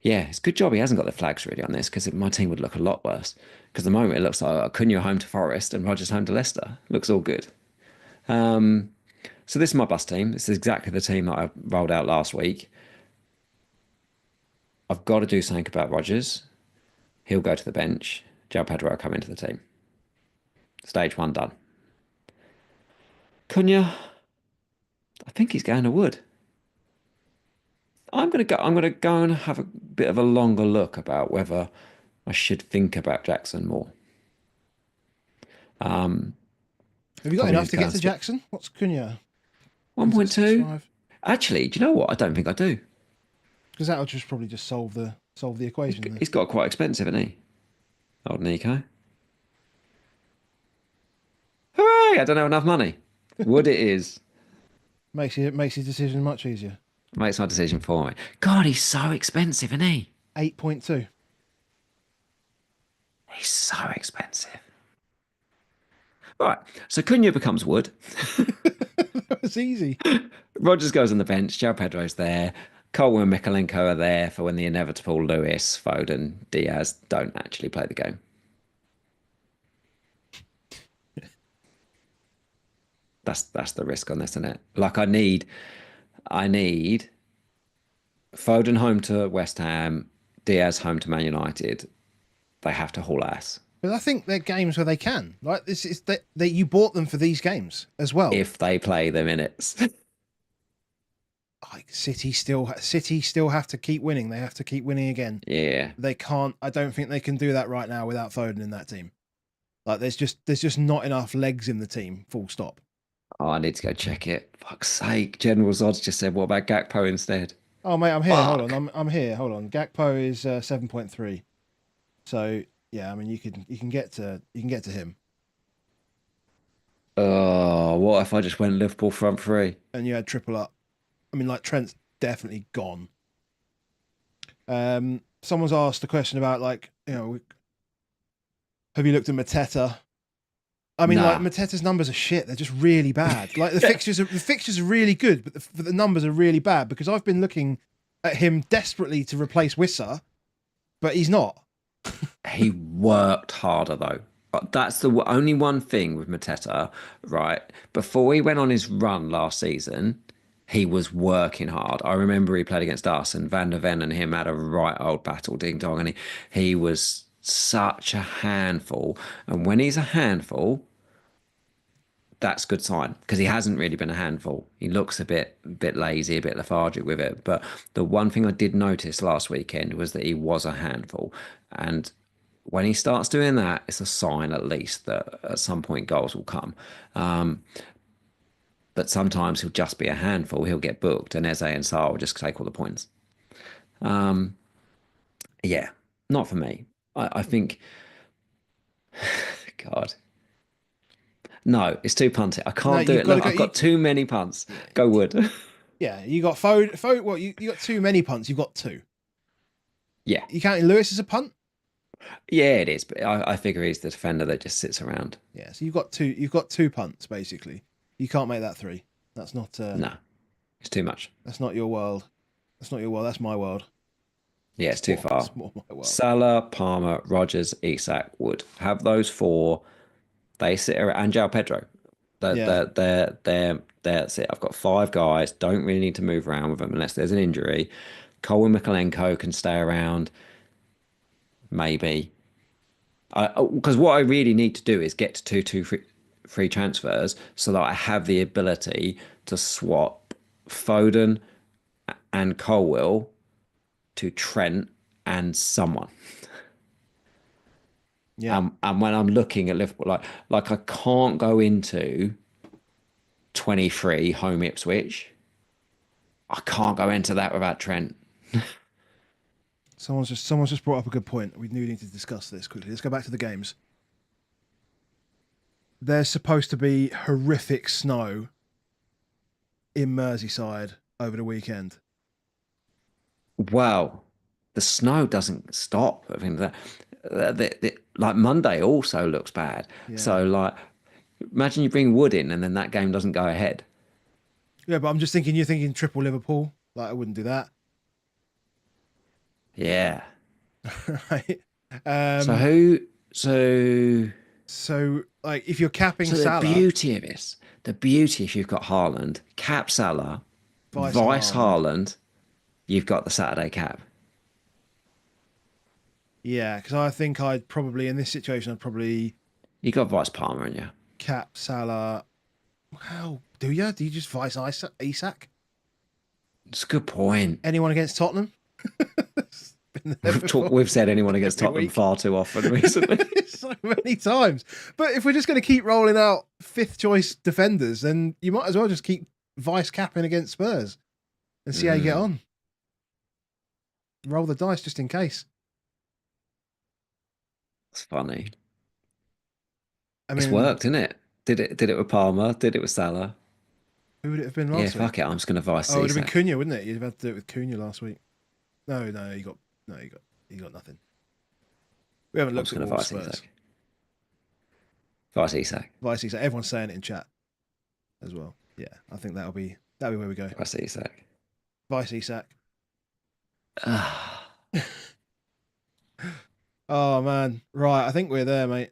yeah, it's a good job he hasn't got the flags really on this because my team would look a lot worse. Because at the moment it looks like Cunha home to Forest and Rogers home to Leicester. Looks all good. Um, so this is my bus team. This is exactly the team that I rolled out last week. I've got to do something about Rogers. He'll go to the bench. João Pedro will come into the team. Stage one done. Cunha, I think he's going to Wood. I'm gonna go and have a bit of a longer look about whether I should think about Jackson more. Um, Have you got Probably need enough to to go get and to Jackson? What's Cunha? Is it 1.2. 6.5? Actually, do you know what? I don't think I do. Because that'll just probably just solve the equation there. He's got quite expensive, isn't he? Old Nico. Hooray! I don't have enough money. Wood it is. Makes your decision much easier. Makes my decision for me. God, he's so expensive, isn't he? 8.2. He's so expensive. Right, so Cunha becomes Wood. That was easy. Rogers goes on the bench. João Pedro's there. Cole and Mikalenko are there for when the inevitable Lewis, Foden, Diaz don't actually play the game. That's the risk on this, isn't it? Like I need Foden home to West Ham, Diaz home to Man United. They have to haul ass But I think they're games where they can. Like this is that you bought them for these games as well. if they play the minutes. Like City still have to keep winning. They have to keep winning again. Yeah. They can't. I don't think they can do that right now without Foden in that team. Like there's just not enough legs in the team. Full stop. Oh, I need to go check it. Fuck's sake. General Zod's just said, what about Gakpo instead? Oh mate, I'm here. Hold on, Fuck. I'm here. Hold on. Gakpo is 7.3. So yeah, I mean you can get to him, Oh, what if I just went Liverpool front three? and you had triple up. I mean, like Trent's definitely gone. Someone's asked a question about like have you looked at Mateta? I mean, like Nah. Mateta's numbers are shit. They're just really bad. Like the fixtures are really good, but the numbers are really bad because I've been looking at him desperately to replace Wissa, but he's not. He worked harder though. That's the only one thing with Mateta, right? Before he went on his run last season, he was working hard. I remember he played against us and Van der Ven and him had a right old battle, ding dong, and he was such a handful. And when he's a handful, that's a good sign because he hasn't really been a handful. He looks a bit lazy, a bit lethargic with it. But the one thing I did notice last weekend was that he was a handful. And when he starts doing that, it's a sign at least that at some point goals will come. But sometimes he'll just be a handful. He'll get booked, and Eze and Sarr will just take all the points. Yeah, not for me. I think, God, no, it's too punty. I No, can't do you've it. got to Look, go. I've got too many punts. Go Wood. Yeah, you got Foden. Well, you got too many punts. You've got two. Yeah, You counting Lewis as a punt? yeah, it is. But I figure he's the defender that just sits around. Yeah, so you've got two. You've got two punts basically. You can't make that three. That's not. No, it's too much. That's not your world. That's not your world. That's my world. Yeah, it's too far. It's more my world. Salah, Palmer, Rogers, Isak, Wood. Have those four. They sit around, and João Pedro. Yeah. That's it. I've got five guys. Don't really need to move around with them unless there's an injury. Cole and Mikalenko can stay around, maybe. Because what I really need to do is get to two free transfers so that I have the ability to swap Foden and Colwill to Trent and someone. Yeah. And when I'm looking at Liverpool, like I can't go into 23 home Ipswich. I can't go into that without Trent. Someone's just brought up a good point. We do need to discuss this quickly. Let's go back to the games. There's supposed to be horrific snow in Merseyside over the weekend. Wow. the snow doesn't stop. I mean, like Monday also looks bad. Yeah. So like, imagine you bring wood in and then that game doesn't go ahead. Yeah, but I'm just thinking you're thinking triple Liverpool. Like I wouldn't do that. Yeah. Right. So Um, who? So so like if you're capping so the Salah, beauty of this, the beauty if you've got Haaland, cap Salah, vice vice Haaland. Haaland, you've got the Saturday cap. Yeah, because I think I'd probably in this situation I'd probably You got vice Palmer in you. cap Salah. How do you? Do you just vice Isak? It's a good point. Anyone against Tottenham? Been there before We've said anyone against every Tottenham week. far too often recently. So many times. But if we're just going to keep rolling out fifth choice defenders, then you might as well just keep vice capping against Spurs and see how you get on. Roll the dice just in case. It's funny. I It's mean, worked, isn't it? Did it with Palmer, did it with Salah. who would it have been Yeah, last week? fuck it. I'm just gonna vice Oh, it would have been Isak. Cunha, wouldn't it? You'd have had to do it with Cunha last week. No, you got nothing. We haven't I'm looked just at gonna Wolves vice Spurs. Isak. Vice Isak. Vice Isak. Everyone's saying it in chat as well. Yeah, I think that'll be where we go. Vice Isak. Vice Isak. Ah, Oh man, right. I think we're there, mate.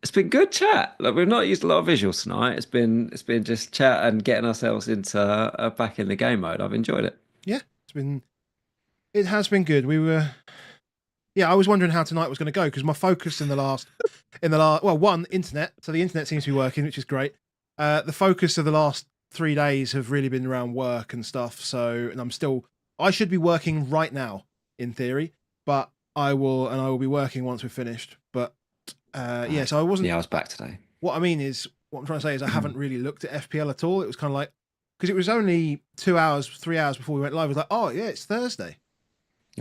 it's been good chat. Like we've not used a lot of visuals tonight. It's been just chat and getting ourselves into back in the game mode. I've enjoyed it. Yeah, it has been good. Yeah, I was wondering how tonight was going to go because my focus well, one, internet. So the internet seems to be working, which is great. The focus of the last 3 days have really been around work and stuff. So, and I should be working right now in theory, but I will be working once we're finished. But yeah, so I wasn't. Yeah, I was back today. What I'm trying to say is I haven't really looked at FPL at all. It was kind of like, because it was only 2 hours, 3 hours before we went live. I was like, oh yeah, it's Thursday.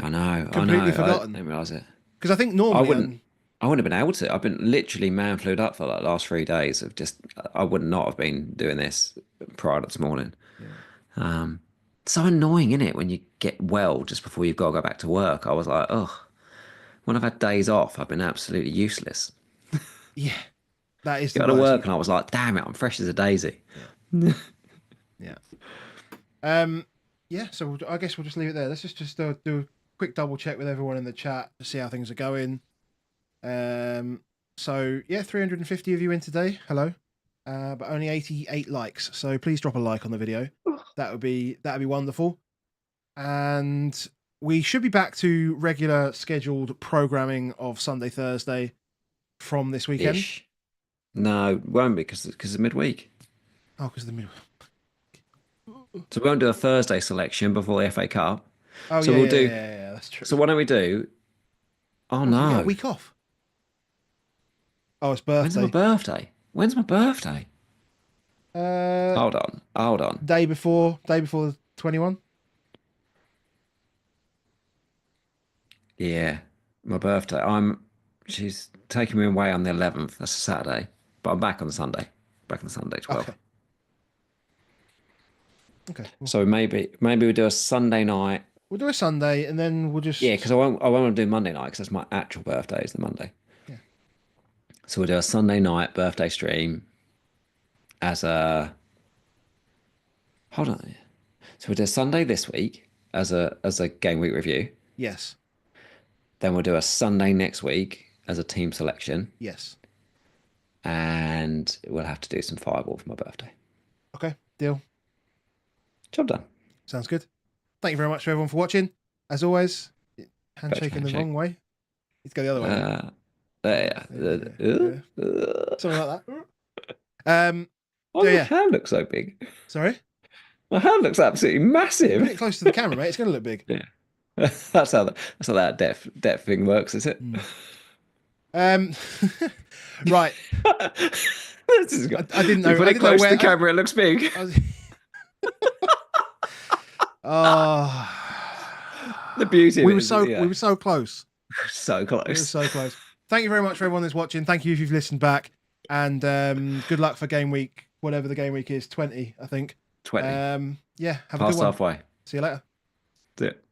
I know. Completely I forgotten. didn't realise it. Because I think I normally, wouldn't. I wouldn't have been able to. I've been literally man flued up for like the last 3 days of just. I would not have been doing this prior to this morning. yeah. Um, so annoying, isn't it, when you get well just before you've got to go back to work? I was like, oh, when I've had days off, I've been absolutely useless. Yeah, that is the Got to worst. work, and I was like, damn it, I'm fresh as a daisy. Yeah. Yeah. Yeah. So I guess we'll just leave it there. Let's just do a quick double check with everyone in the chat to see how things are going. So yeah, 350 of you in today. Hello. But only 88 likes. So please drop a like on the video. That'd be wonderful. And we should be back to regular scheduled programming of Sunday, Thursday from this weekend. Ish. No, won't be because of midweek. Oh, because of the middle. So we won't do a Thursday selection before the FA Cup. Oh, So yeah, we'll yeah, do. yeah, that's true. So why don't we do? Oh We get a no! week off. Oh, it's When's my birthday. birthday? When's my birthday? Uh, Hold on. day before the 21. Yeah, my birthday. She's taking me away on the 11th. That's a Saturday, but I'm back on Sunday. Back on Sunday, 12th. Okay. Okay. So maybe we do a Sunday night. We'll do a Sunday, and then we'll just Yeah, because I won't do Monday night because that's my actual birthday is the Monday. Yeah. So we'll do a Sunday night birthday stream as a. Hold on. So we'll do a Sunday this week as a game week review. Yes. Then we'll do a Sunday next week as a team selection, Yes. and we'll have to do some fireball for my birthday. Okay. Deal. Job done. Sounds good. Thank you very much for everyone for watching. As always, handshake in the handshake. wrong way. Let's go the other way. Something like that. Why So does yeah. my hand look so big? Sorry. My hand looks absolutely Put massive. it close to the camera, mate. It's going to look big. Yeah, that's how that depth thing works, is it? Right. I didn't know. You put I it didn't know close to where. the camera, it looks big. Oh, The beauty of we it were is, so yeah, we were so close. so We were close. so close. Thank you very much for everyone that's watching. Thank you if you've listened back, and good luck for game week, whatever the game week is, 20, I think. 20. Yeah, have a Past good one. halfway. See you later. That's it.